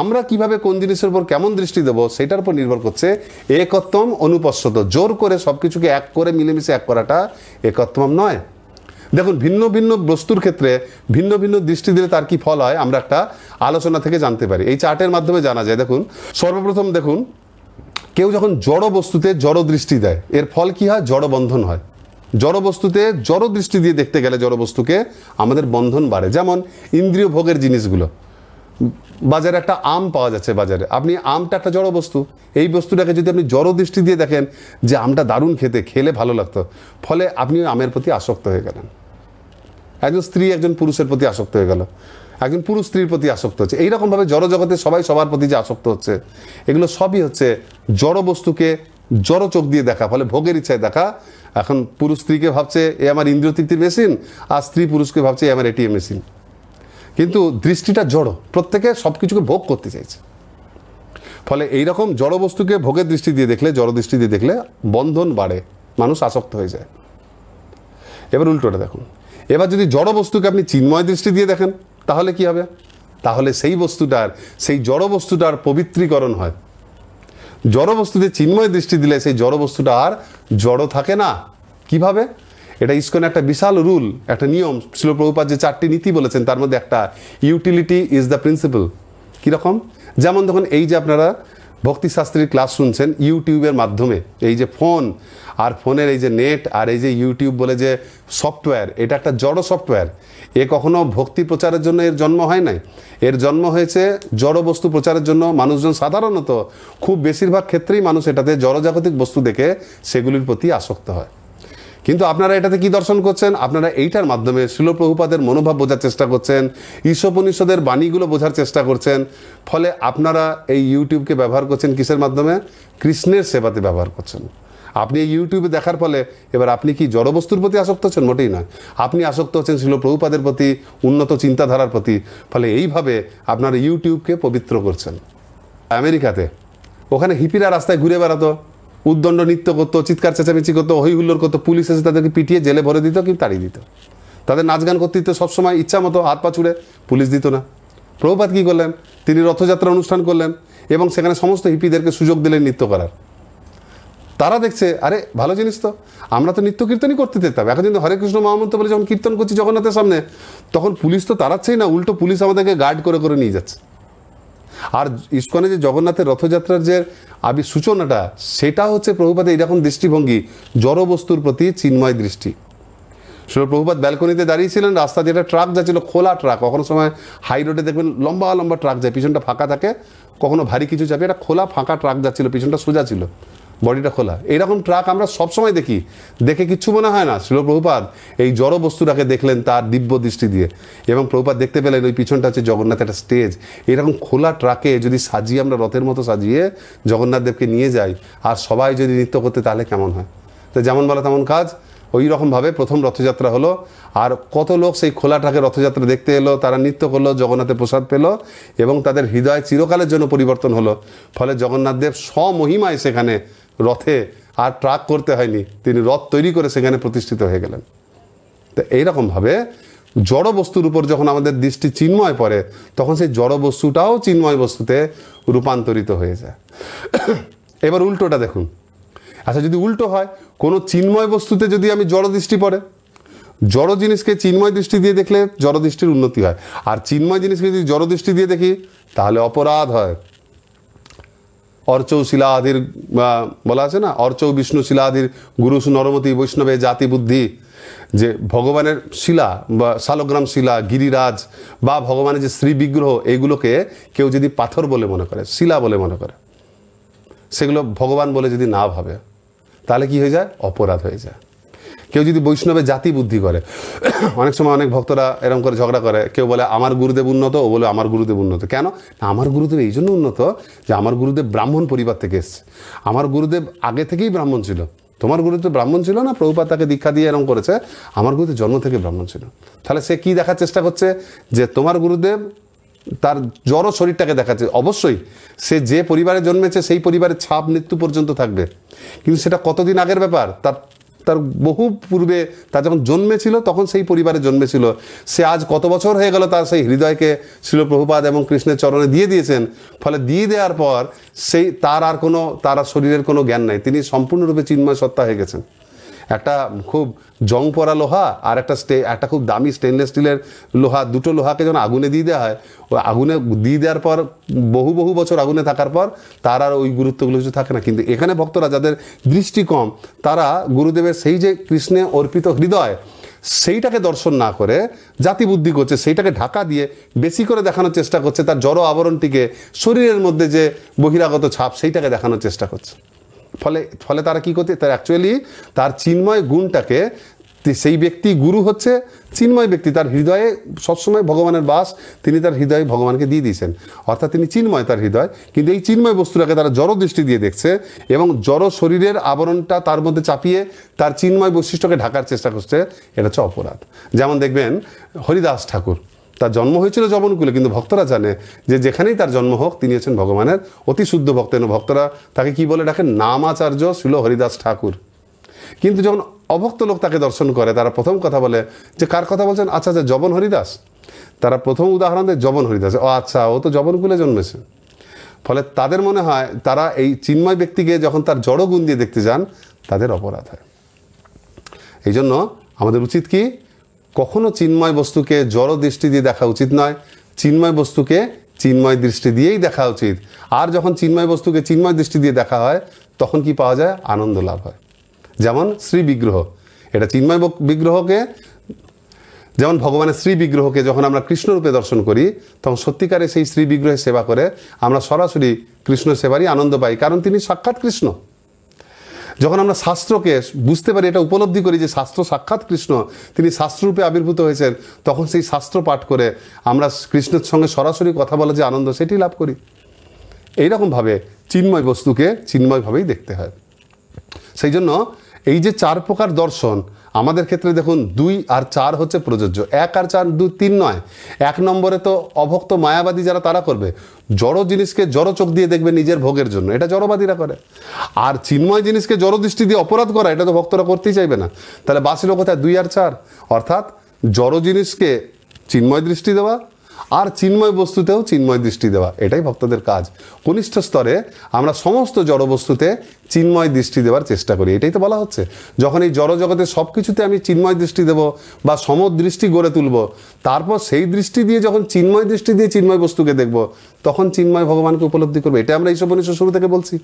আমরা কিভাবে কোন জিনিসের উপর কেমন দৃষ্টি দেবো, সেটার উপর নির্ভর করছে একত্বম অনুপশ্যত। জোর করে সব কিছুকে এক করে মিলেমিশে এক করাটা একত্বম নয়। দেখুন, ভিন্ন ভিন্ন বস্তুর ক্ষেত্রে ভিন্ন ভিন্ন দৃষ্টি দিলে তার কি ফল হয়, আমরা একটা আলোচনা থেকে জানতে পারি। এই চার্টের মাধ্যমে জানা যায়। দেখুন, সর্বপ্রথম দেখুন, কেউ যখন জড় বস্তুতে জড় দৃষ্টি দেয়, এর ফল কি হয়? জড় বন্ধন হয়। জড় বস্তুতে জড় দৃষ্টি দিয়ে দেখতে গেলে জড় বস্তুকে আমাদের বন্ধন বাড়ে। যেমন ইন্দ্রিয় ভোগের জিনিসগুলো, বাজারে একটা আম পাওয়া যাচ্ছে, বাজারে আপনি আমটা একটা জড় বস্তু, এই বস্তুটাকে যদি আপনি জড় দৃষ্টি দিয়ে দেখেন যে আমটা দারুণ খেতে, খেলে ভালো লাগতো, ফলে আপনি আমের প্রতি আসক্ত হয়ে গেলেন। একজন স্ত্রী একজন পুরুষের প্রতি আসক্ত হয়ে গেল, একজন পুরুষ স্ত্রীর প্রতি আসক্ত হচ্ছে। এইরকমভাবে জড় জগতে সবাই সবার প্রতি যে আসক্ত হচ্ছে, এগুলো সবই হচ্ছে জড় বস্তুকে জড় চোখ দিয়ে দেখা, ফলে ভোগের ইচ্ছায় দেখা। এখন পুরুষ স্ত্রীকে ভাবছে এ আমার ইন্দ্রিয় তৃপ্তির মেশিন, আর স্ত্রী পুরুষকে ভাবছে এ আমার এটিএম মেশিন। কিন্তু দৃষ্টিটা জড়, প্রত্যেকে সব কিছুকে ভোগ করতে চাইছে। ফলে এইরকম জড় বস্তুকে ভোগের দৃষ্টি দিয়ে দেখলে, জড় দৃষ্টি দিয়ে দেখলে বন্ধন বাড়ে, মানুষ আসক্ত হয়ে যায়। এবার উল্টোটা দেখুন, এবার যদি জড় বস্তুকে আপনি চিন্ময় দৃষ্টি দিয়ে দেখেন তাহলে কি হবে? তাহলে সেই বস্তুটার, সেই জড় বস্তুটার পবিত্রীকরণ হয়। জড় বস্তুতে চিন্ময় দৃষ্টি দিলে সেই জড় বস্তুটা আর জড় থাকে না। কিভাবে? এটা ইসকনে একটা বিশাল রুল, একটা নিয়ম। শ্রীল প্রভুপাদ যে 4টি নীতি বলেছেন তার মধ্যে একটা, ইউটিলিটি ইজ দ্য প্রিন্সিপাল। কীরকম? যেমন দেখুন, এই যে আপনারা ভক্তিশাস্ত্রীর ক্লাস শুনছেন ইউটিউবের মাধ্যমে, এই যে ফোন আর ফোনের এই যে নেট আর এই যে ইউটিউব বলে যে সফটওয়্যার, এটা একটা জড় সফটওয়্যার। এ কখনো ভক্তি প্রচারের জন্য এর জন্ম হয় নাই, এর জন্ম হয়েছে জড় বস্তু প্রচারের জন্য। মানুষজন সাধারণত খুব বেশিরভাগ ক্ষেত্রেই মানুষ এটাতে জড়জাগতিক বস্তু দেখে সেগুলির প্রতি আসক্ত হয়। কিন্তু আপনারা এটাতে কি দর্শন করছেন? আপনারা এইটার মাধ্যমে শ্রীল প্রভুপাদের মনোভাব বোঝার চেষ্টা করছেন, ঈশোপনিষদের বাণীগুলো বোঝার চেষ্টা করছেন। ফলে আপনারা এই ইউটিউবকে ব্যবহার করছেন কিসের মাধ্যমে? কৃষ্ণের সেবাতে ব্যবহার করছেন। আপনি এই ইউটিউবে দেখার ফলে এবার আপনি কি জড়বস্তুর প্রতি আসক্ত হচ্ছেন? মোটেই নয়, আপনি আসক্ত হচ্ছেন শ্রীল প্রভুপাদের প্রতি, উন্নত চিন্তাধারার প্রতি। ফলে এইভাবে আপনারা ইউটিউবকে পবিত্র করছেন। আমেরিকাতে ওখানে হিপিরা রাস্তায় ঘুরে বেড়াতো, উদ্দণ্ড নৃত্য করতো, চিৎকার চেঁচামেচি করতো, হই হুল্লোড় করতো, পুলিশ এসে তাদেরকে পিটিয়ে জেলে ভরে দিত কি তাড়িয়ে দিত। তাদের নাচ গান করতে দিত সবসময় ইচ্ছা মতো, হাত পা ছুড়ে, পুলিশ দিত না। প্রভুপাদ কী করলেন? তিনি রথযাত্রা অনুষ্ঠান করলেন এবং সেখানে সমস্ত হিপিদেরকে সুযোগ দিলেন নৃত্য করার। তারা দেখছে, আরে ভালো জিনিস তো, আমরা তো নিত্য কীর্তনই করতে যেতাম, এখন কিন্তু হরে কৃষ্ণ মহামন্ত্র বলে যখন কীর্তন করছি জগন্নাথের সামনে, তখন পুলিশ তো তাড়াচ্ছেই না, উল্টো পুলিশ আমাদেরকে গার্ড করে করে নিয়ে যাচ্ছে। আর ইসকনে যে জগন্নাথের রথযাত্রার যে সূচনাটা, সেটা হচ্ছে প্রভুপাদের এইরকম দৃষ্টিভঙ্গি, জড় বস্তুর প্রতি চিন্ময় দৃষ্টি। শ্রীল প্রভুপাদ ব্যালকনিতে দাঁড়িয়েছিলেন, রাস্তা যেটা ট্রাক যাচ্ছিল, খোলা ট্রাক, কখনো সময় হাই রোডে দেখবেন লম্বা লম্বা ট্রাক যায়, পিছনটা ফাঁকা থাকে, কখনো ভারী কিছু চাপে, এটা খোলা ফাঁকা ট্রাক যাচ্ছিল, পিছনটা সোজা ছিল, বডিটা খোলা। এইরকম ট্রাক আমরা সবসময় দেখি, দেখে কিচ্ছু মনে হয় না। শ্রীল প্রভুপাদ এই জড় বস্তুটাকে দেখলেন তার দিব্য দৃষ্টি দিয়ে, এবং প্রভুপাদ দেখতে পেলেন ওই পিছনটা হচ্ছে জগন্নাথ একটা স্টেজ। এরকম খোলা ট্রাকে যদি সাজিয়ে আমরা রথের মতো সাজিয়ে জগন্নাথদেবকে নিয়ে যাই আর সবাই যদি নৃত্য করতে, তাহলে কেমন হয়? তো যেমন বলা তেমন কাজ। ওই রকমভাবে প্রথম রথযাত্রা হলো, আর কত লোক সেই খোলা ট্রাকে রথযাত্রা দেখতে এলো, তারা নৃত্য করলো, জগন্নাথের প্রসাদ পেল এবং তাদের হৃদয় চিরকালের জন্য পরিবর্তন হলো। ফলে জগন্নাথদেব স্বমহিমায় সেখানে রথে আর ট্রাক করতে হয়নি, তিনি রথ তৈরি করে সেখানে প্রতিষ্ঠিত হয়ে গেলেন। তো এইরকমভাবে জড় বস্তুর উপর যখন আমাদের দৃষ্টি চিন্ময় পড়ে, তখন সেই জড় বস্তুটাও চিন্ময় বস্তুতে রূপান্তরিত হয়ে যায়। এবার উল্টোটা দেখুন। আচ্ছা, যদি উল্টো হয়, কোনো চিন্ময় বস্তুতে যদি আমি জড় দৃষ্টি পড়ে, জড় জিনিসকে চিন্ময় দৃষ্টি দিয়ে দেখলে জড় দৃষ্টির উন্নতি হয়, আর চিন্ময় জিনিসকে যদি জড় দৃষ্টি দিয়ে দেখি তাহলে অপরাধ হয়। অর্চৌ শিলাধির বলা আছে না, অর্চৌ বিষ্ণু শিলাধির গুরু নরমতি বৈষ্ণবে জাতি বুদ্ধি, যে ভগবানের শিলা বা শালগ্রাম শিলা, গিরিরাজ বা ভগবানের যে শ্রী বিগ্রহ, এইগুলোকে কেউ যদি পাথর বলে মনে করে, শিলা বলে মনে করে, সেগুলো ভগবান বলে যদি না ভাবে, তাহলে কি হয়ে যায়? অপরাধ হয়ে যায়। কেউ যদি বৈষ্ণবে জাতি বুদ্ধি করে, অনেক সময় অনেক ভক্তরা এরকম করে ঝগড়া করে, কেউ বলে আমার গুরুদেব উন্নত, ও বলে আমার গুরুদেব উন্নত। কেন? না, আমার গুরুদেব এই জন্য উন্নত যে আমার গুরুদেব ব্রাহ্মণ পরিবার থেকে এসছে, আমার গুরুদেব আগে থেকেই ব্রাহ্মণ ছিল। তোমার গুরুদেব ব্রাহ্মণ ছিল না, প্রভুপাদ তাকে দীক্ষা দিয়ে এরকম করেছে, আমার গুরুদেব জন্ম থেকে ব্রাহ্মণ ছিল। তাহলে সে কি দেখার চেষ্টা করছে? যে তোমার গুরুদেব তার জড় শরীরটাকে দেখাচ্ছে। অবশ্যই সে যে পরিবারে জন্মেছে সেই পরিবারের ছাপ মৃত্যু পর্যন্ত থাকবে, কিন্তু সেটা কতদিন আগের ব্যাপার, তার বহু পূর্বে, তার যখন জন্মেছিল তখন সেই পরিবারে জন্মেছিল। সে আজ কত বছর হয়ে গেল তার সেই হৃদয়কে শ্রীল প্রভুপাদ এবং কৃষ্ণের চরণে দিয়ে দিয়েছেন। ফলে দিয়ে দেওয়ার পর তার আর শরীরের কোনো জ্ঞান নাই, তিনি সম্পূর্ণরূপে চিন্ময় সত্তা হয়ে গেছেন। একটা খুব জং পরা লোহা আর একটা খুব দামি স্টেনলেস স্টিলের লোহা, দুটো লোহাকে যখন আগুনে দিয়ে দেওয়া হয়, ওই আগুনে দিয়ে দেওয়ার পর বহু বহু বছর আগুনে থাকার পর তার আর ওই গুরুত্বগুলো কিছু থাকে না। কিন্তু এখানে ভক্তরা যাদের দৃষ্টি কম, তারা গুরুদেবের সেই যে কৃষ্ণে অর্পিত হৃদয়, সেইটাকে দর্শন না করে জাতি বুদ্ধি করছে, সেইটাকে ঢাকা দিয়ে বেশি করে দেখানোর চেষ্টা করছে, তার জড় আবরণটিকে, শরীরের মধ্যে যে বহিরাগত ছাপ, সেইটাকে দেখানোর চেষ্টা করছে। ফলে তারা কি করতে, তার অ্যাকচুয়ালি তার চিন্ময় গুণটাকে, সেই ব্যক্তি গুরু হচ্ছে চিন্ময় ব্যক্তি, তার হৃদয়ে সবসময় ভগবানের বাস, তিনি তার হৃদয়ে ভগবানকে দিয়ে দিয়েছেন, অর্থাৎ তিনি চিন্ময় তার হৃদয়। কিন্তু এই চিন্ময় বস্তুটাকে তারা জড় দৃষ্টি দিয়ে দেখছে এবং জড় শরীরের আবরণটা তার মধ্যে চাপিয়ে তার চিন্ময় বৈশিষ্ট্যকে ঢাকার চেষ্টা করছে। এটা হচ্ছে অপরাধ। যেমন দেখবেন হরিদাস ঠাকুর, তার জন্ম হয়েছিল যবনকুলে, কিন্তু ভক্তরা জানে যে যেখানেই তার জন্ম হোক তিনি হচ্ছেন ভগবানের অতি শুদ্ধ ভক্ত। ভক্তরা তাকে কি বলে ডাকেন? নামাচার্য শিল হরিদাস ঠাকুর। কিন্তু যখন অভক্ত লোক তাকে দর্শন করে, তারা প্রথম কথা বলে যে কার কথা বলছেন? আচ্ছা আচ্ছা, যবন হরিদাস। তারা প্রথম উদাহরণ দেয় যবন হরিদাস। ও আচ্ছা, ও তো যবনকুলে জন্মেছে। ফলে তাদের মনে হয় তারা এই চিন্ময় ব্যক্তিকে যখন তার জড় গুণ দিয়ে দেখতে যান, তাদের অপরাধ হয়। এই জন্য আমাদের উচিত কি? কখনো চিন্ময় বস্তুকে জড় দৃষ্টি দিয়ে দেখা উচিত নয়, চিন্ময় বস্তুকে চিন্ময় দৃষ্টি দিয়েই দেখা উচিত। আর যখন চিন্ময় বস্তুকে চিন্ময় দৃষ্টি দিয়ে দেখা হয়, তখন কি পাওয়া যায়? আনন্দ লাভ হয়। যেমন শ্রী বিগ্রহ, এটা চিন্ময় বিগ্রহকে, যেমন ভগবানের শ্রী বিগ্রহকে যখন আমরা কৃষ্ণরূপে দর্শন করি, তখন সত্যিকারে সেই শ্রী বিগ্রহের সেবা করে আমরা সরাসরি কৃষ্ণ সেবারই আনন্দ পাই, কারণ তিনি সাক্ষাৎ কৃষ্ণ। যখন আমরা শাস্ত্রকে বুঝতে পারি, এটা উপলব্ধি করি যে শাস্ত্র সাক্ষাৎ কৃষ্ণ, তিনি শাস্ত্ররূপে আবির্ভূত হয়েছেন, তখন সেই শাস্ত্র পাঠ করে আমরা কৃষ্ণের সঙ্গে সরাসরি কথা বলা যে আনন্দ, সেটি লাভ করি। এইরকমভাবে চিন্ময় বস্তুকে চিন্ময়ভাবেই দেখতে হয়। সেই জন্য এই যে 4 প্রকার দর্শন আমাদের ক্ষেত্রে দেখুন 2 আর 4 হচ্ছে প্রযোজ্য, 1 আর 4 2 3 নয়। 1 নম্বরে তো অভক্ত মায়াবাদী যারা তারা করবে, জড় জিনিসকে জড় চোখ দিয়ে দেখবে নিজের ভোগের জন্য, এটা জড়বাদীরা করে। আর চিন্ময় জিনিসকে জড় দৃষ্টি দিয়ে অপরাধ করা, এটা তো ভক্তরা করতেই চাইবে না। তাহলে বাঁচিল কোথায়? 2 আর 4। অর্থাৎ জড় জিনিসকে চিন্ময় দৃষ্টি দেওয়া আর চিন্ময় বস্তুতেও চিন্ময় দৃষ্টি দেওয়া, এটাই ভক্তদের কাজ। কনিষ্ঠ স্তরে আমরা সমস্ত জড় বস্তুতে চিন্ময় দৃষ্টি দেওয়ার চেষ্টা করি। এটাই তো বলা হচ্ছে, যখন এই জড় জগতে সব কিছুতে আমি চিন্ময় দৃষ্টি দেব বা সমদৃষ্টি গড়ে তুলব, তারপর সেই দৃষ্টি দিয়ে যখন চিন্ময় দৃষ্টি দিয়ে চিন্ময় বস্তুকে দেখব, তখন চিন্ময় ভগবানকে উপলব্ধি করবে। এটা আমরা ঈশোপনিষদ শুরু থেকে বলছি।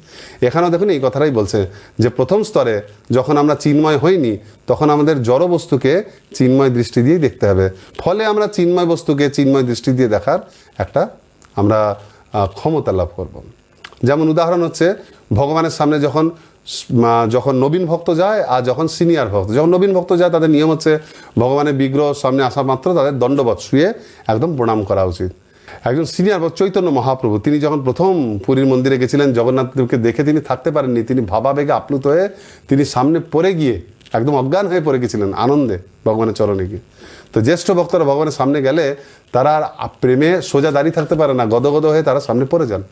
এখানেও দেখুন এই কথাটাই বলছে যে প্রথম স্তরে যখন আমরা চিন্ময় হইনি, তখন আমাদের জড় বস্তুকে চিন্ময় দৃষ্টি দিয়েই দেখতে হবে। ফলে আমরা চিন্ময় বস্তুকে চিন্ময় দৃষ্টি দিয়ে দেখার একটা আমরা ক্ষমতা লাভ করব। যেমন উদাহরণ হচ্ছে, ভগবানের সামনে যখন নবীন ভক্ত যায় আর যখন সিনিয়র ভক্ত, যখন নবীন ভক্ত যায় তাদের নিয়ম হচ্ছে ভগবানের বিগ্রহ সামনে আসা মাত্র তাদের দণ্ডবৎ শুয়ে একদম প্রণাম করা উচিত। একজন সিনিয়র ভক্ত চৈতন্য মহাপ্রভু, তিনি যখন প্রথম পুরীর মন্দিরে গেছিলেন, জগন্নাথদেবকে দেখে তিনি থাকতে পারেননি, তিনি ভাবাবেগে আপ্লুত হয়ে তিনি সামনে পড়ে গিয়ে একদম অজ্ঞান হয়ে পড়ে গেছিলেন আনন্দে ভগবানের চরণে গিয়ে। তো জ্যেষ্ঠ ভক্তরা ভগবানের সামনে গেলে তারা আর প্রেমে সোজা দাঁড়িয়ে থাকতে পারে না, গদগদ হয়ে তারা সামনে পড়ে যান।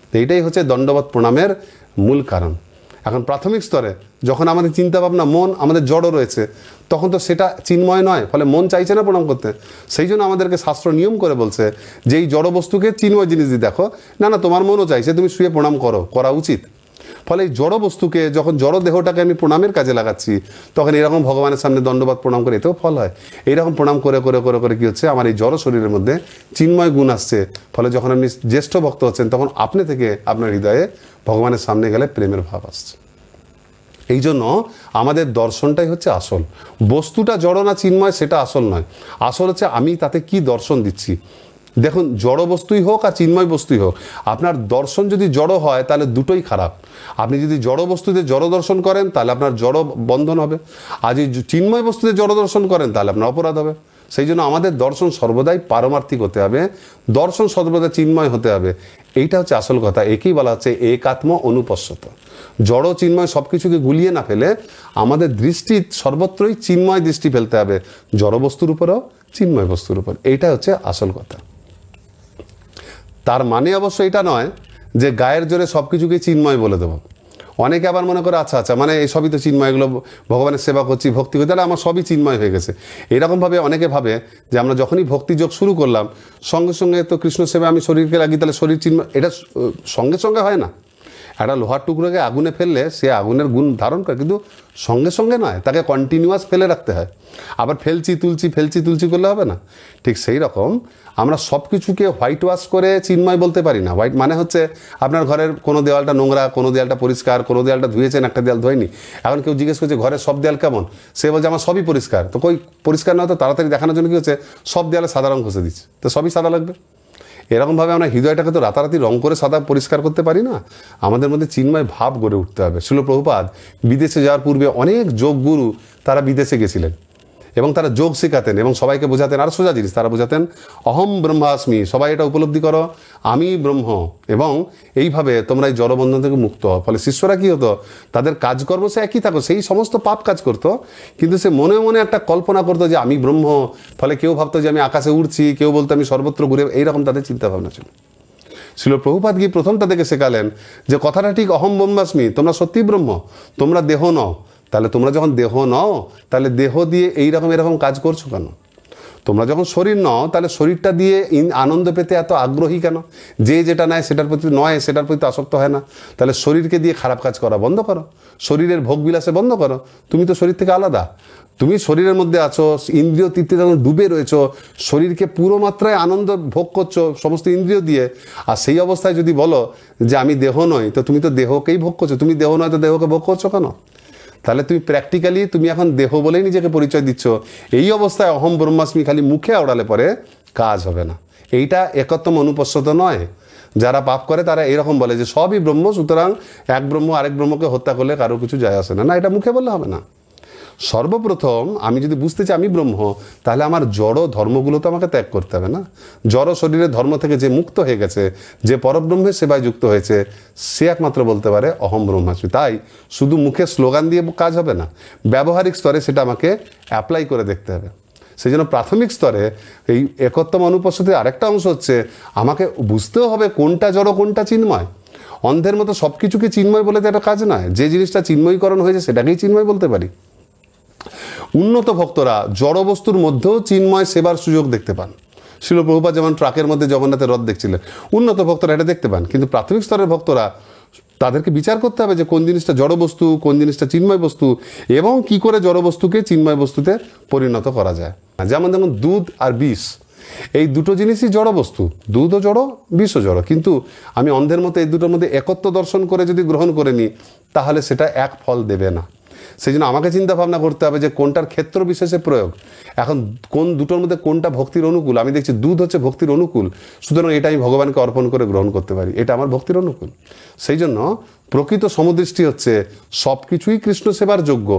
তো এইটাই হচ্ছে দণ্ডবৎ প্রণামের মূল কারণ। এখন প্রাথমিক স্তরে যখন আমাদের চিন্তাভাবনা মন আমাদের জড় রয়েছে, তখন তো সেটা চিন্ময় নয়, ফলে মন চাইছে না প্রণাম করতে। সেই জন্য আমাদেরকে শাস্ত্র নিয়ম করে বলছে যে এই জড় বস্তুকে চিন্ময় জিনিস দিয়ে দেখো, না না তোমার মনও চাইছে, তুমি শুয়ে প্রণাম করা উচিত। ফলে এই জড় বস্তুকে যখন জড় দেহটাকে আমি প্রণামের কাজে লাগাচ্ছি, তখন এরকম ভগবানের সামনে দণ্ডবাদ প্রণাম করে এতেও ফল হয়। এইরকম প্রণাম করে করে করে করে কী হচ্ছে, আমার এই জড় শরীরের মধ্যে চিন্ময় গুণ আসছে। ফলে যখন আপনি জ্যেষ্ঠ ভক্ত হচ্ছেন, তখন আপনি থেকে আপনার হৃদয়ে ভগবানের সামনে গেলে প্রেমের ভাব আসছে। এই জন্য আমাদের দর্শনটাই হচ্ছে আসল। বস্তুটা জড় না চিন্ময় সেটা আসল নয়, আসল হচ্ছে আমি তাতে কি দর্শন দিচ্ছি। দেখুন, জড় বস্তুই হোক আর চিন্ময় বস্তুই হোক, আপনার দর্শন যদি জড় হয় তাহলে দুটোই খারাপ। আপনি যদি জড় বস্তুতে জড় দর্শন করেন তাহলে আপনার জড় বন্ধন হবে, আর যদি চিন্ময় বস্তুতে জড় দর্শন করেন তাহলে আপনার অপরাধ হবে। সেই জন্য আমাদের দর্শন সর্বদাই পারমার্থিক হতে হবে, দর্শন সর্বদা চিন্ময় হতে হবে। এইটা হচ্ছে আসল কথা। একেই বলা হচ্ছে একাত্ম অনুপশ্যত। জড় চিন্ময় সব কিছুকে গুলিয়ে না ফেলে আমাদের দৃষ্টি সর্বত্রই চিন্ময় দৃষ্টি ফেলতে হবে, জড় বস্তুর উপরেও চিন্ময় বস্তুর উপর। এইটা হচ্ছে আসল কথা। তার মানে অবশ্য এটা নয় যে গায়ের জোরে সব কিছুকে চিন্ময় বলে দেবো। অনেকে আবার মনে করে আচ্ছা মানে এই সবই তো চিন্ময়, এগুলো ভগবানের সেবা করছি, ভক্তি করছি, তাহলে আমার সবই চিন্ময় হয়ে গেছে। এরকমভাবে অনেকে ভাবে যে আমরা যখনই ভক্তিযোগ শুরু করলাম, সঙ্গে সঙ্গে তো কৃষ্ণ সেবা আমি শরীরকে লাগি, তাহলে শরীর চিন্ময়। এটা সঙ্গে সঙ্গে হয় না। একটা লোহার টুকরোকে আগুনে ফেললে সে আগুনের গুণ ধারণ করে, কিন্তু সঙ্গে সঙ্গে নয়, তাকে কন্টিনিউয়াস ফেলে রাখতে হয়। আবার ফেলছি তুলছি করলে হবে না। ঠিক সেই রকম আমরা সব কিছুকে হোয়াইট ওয়াশ করে চিন্ময় বলতে পারি না। হোয়াইট মানে হচ্ছে আপনার ঘরের কোনো দেওয়ালটা নোংরা, কোনো দেওয়ালটা পরিষ্কার, কোনো দেওয়ালটা ধুয়েছেন, একটা দেওয়াল ধোয়নি। এখন কেউ জিজ্ঞেস করছে ঘরের সব দেওয়াল কেমন, সে বলছে আমার সবই পরিষ্কার। তো কই পরিষ্কার না, তো তাড়াতাড়ি দেখানোর জন্য কী হচ্ছে, সব দেওয়ালে সাদা রঙ ঘষে দিচ্ছে, তো সবই সাদা লাগবে। এরকমভাবে আমরা হৃদয়টাকে তো রাতারাতি রং করে সাদা পরিষ্কার করতে পারি না। আমাদের মধ্যে চিন্ময় ভাব গড়ে উঠতে হবে। শিল প্রভুপাদ বিদেশে যাওয়ার পূর্বে অনেক যোগগুরু তারা বিদেশে গেছিলেন এবং তারা যোগ শেখাতেন এবং সবাইকে বোঝাতেন আর সোজা জিনিস, তারা বোঝাতেন অহম ব্রহ্মাস্মি, সবাই এটা উপলব্ধি করো আমি ব্রহ্ম, এবং এইভাবে তোমরা এই জড়বন্ধন থেকে মুক্ত হও। ফলে শিষ্যরা কী হতো, তাদের কাজকর্ম সে একই থাকো, সেই সমস্ত পাপ কাজ করতো, কিন্তু সে মনে মনে একটা কল্পনা করতো যে আমি ব্রহ্ম। ফলে কেউ ভাবতো যে আমি আকাশে উড়ছি, কেউ বলতো আমি সর্বত্র ঘুরে, এইরকম তাদের চিন্তাভাবনা ছিল। শিল প্রভুপাদ গিয়ে প্রথম তাদেরকে শেখালেন যে কথাটা ঠিক, অহম ব্রহ্মাস্মি, তোমরা সত্যিই ব্রহ্ম, তোমরা দেহ নও। তাহলে তোমরা যখন দেহ নও, তাহলে দেহ দিয়ে এইরকম এরকম কাজ করছো কেন? তোমরা যখন শরীর নও, তাহলে শরীরটা দিয়ে আনন্দ পেতে এত আগ্রহী কেন? যে যেটা নেয় সেটার প্রতি নয়, সেটার প্রতি আসক্ত হয় না। তাহলে শরীরকে দিয়ে খারাপ কাজ করা বন্ধ করো, শরীরের ভোগ বিলাসে বন্ধ করো। তুমি তো শরীর থেকে আলাদা, তুমি শরীরের মধ্যে আছো, ইন্দ্রিয় তৃপ্তিতে যখন ডুবে রয়েছো, শরীরকে পুরো মাত্রায় আনন্দ ভোগ করছো সমস্ত ইন্দ্রিয় দিয়ে। আর সেই অবস্থায় যদি বলো যে আমি দেহ নই, তো তুমি তো দেহকেই ভোগ করছো। তুমি দেহ নয় তো দেহকে ভোগ করছো কেন? তাহলে তুমি প্র্যাকটিক্যালি তুমি এখন দেহ বলেই নিজেকে পরিচয় দিচ্ছ। এই অবস্থায় অহম ব্রহ্মাস্মি খালি মুখে আওড়ালে পরে কাজ হবে না। এইটা একত্তম অনুপস্থিত নয়। যারা পাপ করে তারা এরকম বলে যে সবই ব্রহ্ম, সুতরাং এক ব্রহ্ম আরেক ব্রহ্মকে হত্যা করলে কারো কিছু যায় আসে না। না, এটা মুখে বললে হবে না। সর্বপ্রথম আমি যদি বুঝতে চাই আমি ব্রহ্ম, তাহলে আমার জড় ধর্মগুলো তো আমাকে ত্যাগ করতে হবে না। জড় শরীরের ধর্ম থেকে যে মুক্ত হয়ে গেছে, যে পরব্রহ্মের সেবায় যুক্ত হয়েছে, সে একমাত্র বলতে পারে অহম ব্রহ্মাস্মি। তাই শুধু মুখে স্লোগান দিয়ে কাজ হবে না, ব্যবহারিক স্তরে সেটা আমাকে অ্যাপ্লাই করে দেখতে হবে। সেই জন্য প্রাথমিক স্তরে এই একত্তম অনুপস্থিতির আরেকটা অংশ হচ্ছে আমাকে বুঝতেও হবে কোনটা জড় কোনটা চিন্ময়। অন্ধের মতো সব কিছুকে চিন্ময় বলে তো একটা কাজ নয়। যে জিনিসটা চিন্ময়ীকরণ হয়েছে সেটাকেই চিন্ময় বলতে পারি। উন্নত ভক্তরা জড় বস্তুর মধ্যেও চিন্ময় সেবার সুযোগ দেখতে পান। শিল প্রভুপাদ যেমন ট্রাকের মধ্যে জগন্নাথের রথ দেখছিলেন, উন্নত ভক্তরা এটা দেখতে পান। কিন্তু প্রাথমিক স্তরের ভক্তরা, তাদেরকে বিচার করতে হবে যে কোন জিনিসটা জড় বস্তু, কোন জিনিসটা চিন্ময় বস্তু, এবং কি করে জড় বস্তুকে চিন্ময় বস্তুতে পরিণত করা যায়। যেমন দুধ আর বিষ, এই দুটো জিনিসই জড় বস্তু, দুধও জড় বিষও জড়। কিন্তু আমি অন্ধের মতো এই দুটোর মধ্যে একত্ব দর্শন করে যদি গ্রহণ করে নিই, তাহলে সেটা এক ফল দেবে না। সেই জন্য আমাকে চিন্তা ভাবনা করতে হবে যে কোনটার ক্ষেত্র বিশেষে প্রয়োগ। এখন কোন দুটোর মধ্যে কোনটা ভক্তির অনুকূল। আমি দেখছি দুধ হচ্ছে ভক্তির অনুকূল, সুতরাং এটা আমি ভগবানকে অর্পণ করে গ্রহণ করতে পারি, এটা আমার ভক্তির অনুকূল। সেই জন্য প্রকৃত সমদৃষ্টি হচ্ছে সব কিছুই কৃষ্ণ সেবার যোগ্য।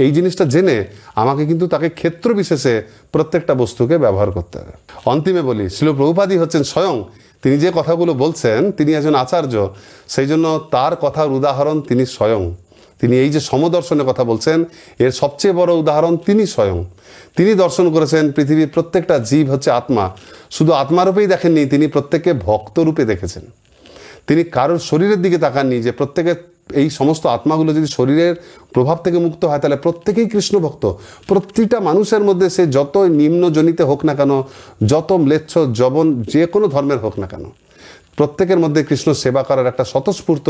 এই জিনিসটা জেনে আমাকে কিন্তু তাকে ক্ষেত্র বিশেষে প্রত্যেকটা বস্তুকে ব্যবহার করতে হবে। অন্তিমে বলি, শিল প্রভুপাদই হচ্ছেন স্বয়ং, তিনি যে কথাগুলো বলছেন, তিনি একজন আচার্য, সেই জন্য তার কথার উদাহরণ তিনি স্বয়ং। তিনি এই যে সমদর্শনের কথা বলছেন, এর সবচেয়ে বড় উদাহরণ তিনি স্বয়ং। তিনি দর্শন করেছেন পৃথিবীর প্রত্যেকটা জীব হচ্ছে আত্মা। শুধু আত্মারূপেই দেখেননি, তিনি প্রত্যেককে ভক্তরূপে দেখেছেন। তিনি কারোর শরীরের দিকে তাকাননি যে প্রত্যেকে, এই সমস্ত আত্মাগুলো যদি শরীরের প্রভাব থেকে মুক্ত হয় তাহলে প্রত্যেকেই কৃষ্ণ ভক্ত। প্রতিটা মানুষের মধ্যে সে যত নিম্ন জনিতে হোক না কেন, যত ম্লেচ্ছ জবন যে কোনো ধর্মের হোক না কেন, প্রত্যেকের মধ্যে কৃষ্ণ সেবা করার একটা স্বতঃস্ফূর্ত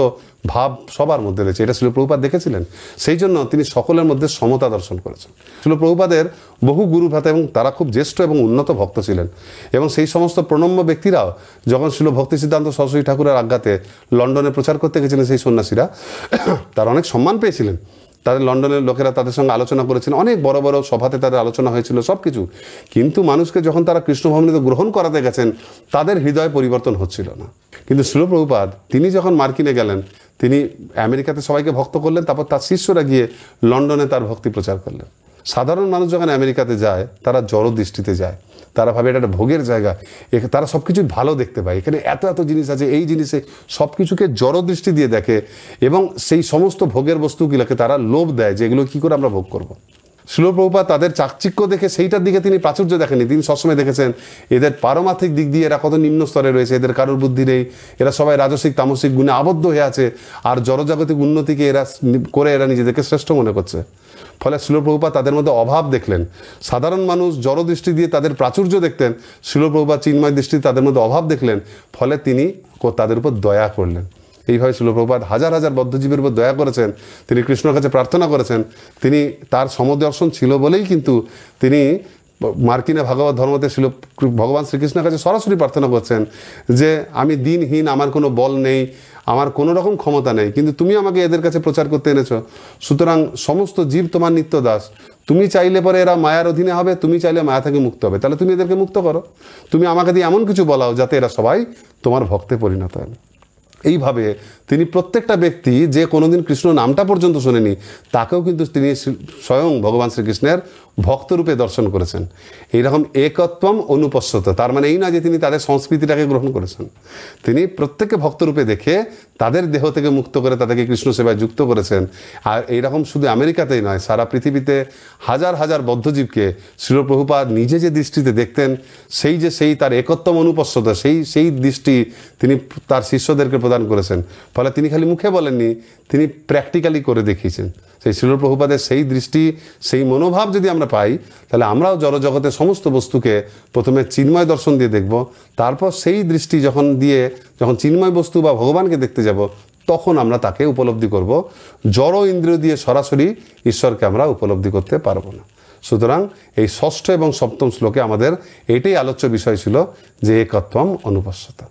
ভাব সবার মধ্যে রয়েছে। এটা শিল প্রভুপাদ দেখেছিলেন। সেই জন্য তিনি সকলের মধ্যে সমতা দর্শন করেছেন। শিল প্রভুপাদের বহু গুরু ভ্রাতা এবং তারা খুব জ্যেষ্ঠ এবং উন্নত ভক্ত ছিলেন। এবং সেই সমস্ত প্রণম্য ব্যক্তিরাও যখন শিল ভক্তি সিদ্ধান্ত সরস্বতী ঠাকুরের আজ্ঞাতে লন্ডনে প্রচার করতে গেছিলেন, সেই সন্ন্যাসীরা তারা অনেক সম্মান পেয়েছিলেন। তাদের লন্ডনের লোকেরা তাদের সঙ্গে আলোচনা করেছেন, অনেক বড় বড় সভাতে তাদের আলোচনা হয়েছিল সব কিছু। কিন্তু মানুষকে যখন তারা কৃষ্ণভবনীতে গ্রহণ করাতে গেছেন, তাদের হৃদয় পরিবর্তন হচ্ছিল না। কিন্তু শিল প্রভুপাদ তিনি যখন মার্কিনে গেলেন, তিনি আমেরিকাতে সবাইকে ভক্ত করলেন, তারপর তার শিষ্যরা গিয়ে লন্ডনে তার ভক্তি প্রচার করলেন। সাধারণ মানুষ যখন আমেরিকাতে যায়, তারা জড় দৃষ্টিতে যায়, তারা ভাবে এটা একটা ভোগের জায়গা, তারা সব কিছুই ভালো দেখতে পায়, এখানে এত এত জিনিস আছে, এই জিনিসে সব কিছুকে জড় দৃষ্টি দিয়ে দেখে এবং সেই সমস্ত ভোগের বস্তুগুলোকে তারা লোভ দেয় যে এগুলো কী করে আমরা ভোগ করব। শিল প্রভুপাদ তাদের চাকচিক্য দেখে সেইটার দিকে তিনি প্রাচুর্য দেখেনি। তিনি সবসময় দেখেছেন এদের পারমার্থিক দিক দিয়ে এরা কত নিম্ন স্তরে রয়েছে, এদের কারোর বুদ্ধি নেই, এরা সবাই রাজসিক তামসিক গুণে আবদ্ধ হয়ে আছে, আর জড়জাগতিক উন্নতিকে এরা করে এরা নিজেদেরকে শ্রেষ্ঠ মনে করছে। ফলে শিল প্রভুপাদ তাদের মধ্যে অভাব দেখলেন। সাধারণ মানুষ জড় দৃষ্টি দিয়ে তাদের প্রাচুর্য দেখতেন, শিল প্রভুপাদ চিন্ময় দৃষ্টি তাদের মধ্যে অভাব দেখলেন। ফলে তিনি তাদের উপর দয়া করলেন। এইভাবে শিল প্রভুপাদ হাজার হাজার বদ্ধজীবের উপর দয়া করেছেন। তিনি কৃষ্ণর কাছে প্রার্থনা করেছেন। তিনি তার সমদর্শন ছিল বলেই কিন্তু তিনি মার্কিনে ভাগবত ধর্মতে ছিল ভগবান শ্রীকৃষ্ণের কাছে সরাসরি প্রার্থনা করছেন যে আমি দিনহীন, আমার কোনো বল নেই, আমার কোনো রকম ক্ষমতা নেই, কিন্তু তুমি আমাকে এদের কাছে প্রচার করতে এনেছো। সুতরাং সমস্ত জীব তোমার নিত্য দাস, তুমি চাইলে পরে এরা মায়ার অধীনে হবে, তুমি চাইলে মায়া থেকে মুক্ত হবে, তাহলে তুমি এদেরকে মুক্ত করো। তুমি আমাকে দিয়ে এমন কিছু বলাও যাতে এরা সবাই তোমার ভক্তে পরিণত হয়। এইভাবে তিনি প্রত্যেকটা ব্যক্তি যে কোনোদিন কৃষ্ণ নামটা পর্যন্ত শোনেনি তাকেও কিন্তু তিনি স্বয়ং ভগবান শ্রীকৃষ্ণের ভক্তরূপে দর্শন করেছেন। এইরকম একত্বম অনুপশ্যত, তার মানে এই না যে তিনি তাদের সংস্কৃতিটাকে গ্রহণ করেছেন, তিনি প্রত্যেককে ভক্তরূপে দেখে তাদের দেহ থেকে মুক্ত করে তাদেরকে কৃষ্ণ সেবায় যুক্ত করেছেন। আর এইরকম শুধু আমেরিকাতেই নয়, সারা পৃথিবীতে হাজার হাজার বদ্ধজীবকে শ্রীল প্রভুপাদ নিজে যে দৃষ্টিতে দেখতেন, সেই তার একত্বম অনুপশ্যত, সেই দৃষ্টি তিনি তার শিষ্যদেরকে প্রদান করেছেন। ফলে তিনি খালি মুখে বলেননি, তিনি প্র্যাকটিক্যালি করে দেখিয়েছেন। সেই শ্রীল প্রভুপাদের সেই দৃষ্টি, সেই মনোভাব যদি আমরা পাই, তাহলে আমরাও জড়জগতের সমস্ত বস্তুকে প্রথমে চিন্ময় দর্শন দিয়ে দেখব, তারপর সেই দৃষ্টি যখন চিন্ময় বস্তু বা ভগবানকে দেখতে যাব, তখন আমরা তাকে উপলব্ধি করব। জড় ইন্দ্রিয় দিয়ে সরাসরি ঈশ্বরকে আমরা উপলব্ধি করতে পারবো না। সুতরাং এই ষষ্ঠ এবং সপ্তম শ্লোকে আমাদের এটাই আলোচ্য বিষয় ছিল, যে একত্বম অনুপশ্যতা।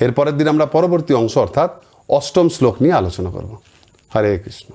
এর পরের দিন আমরা পরবর্তী অংশ অর্থাৎ অষ্টম শ্লোক নিয়ে আলোচনা করব। হরে কৃষ্ণ।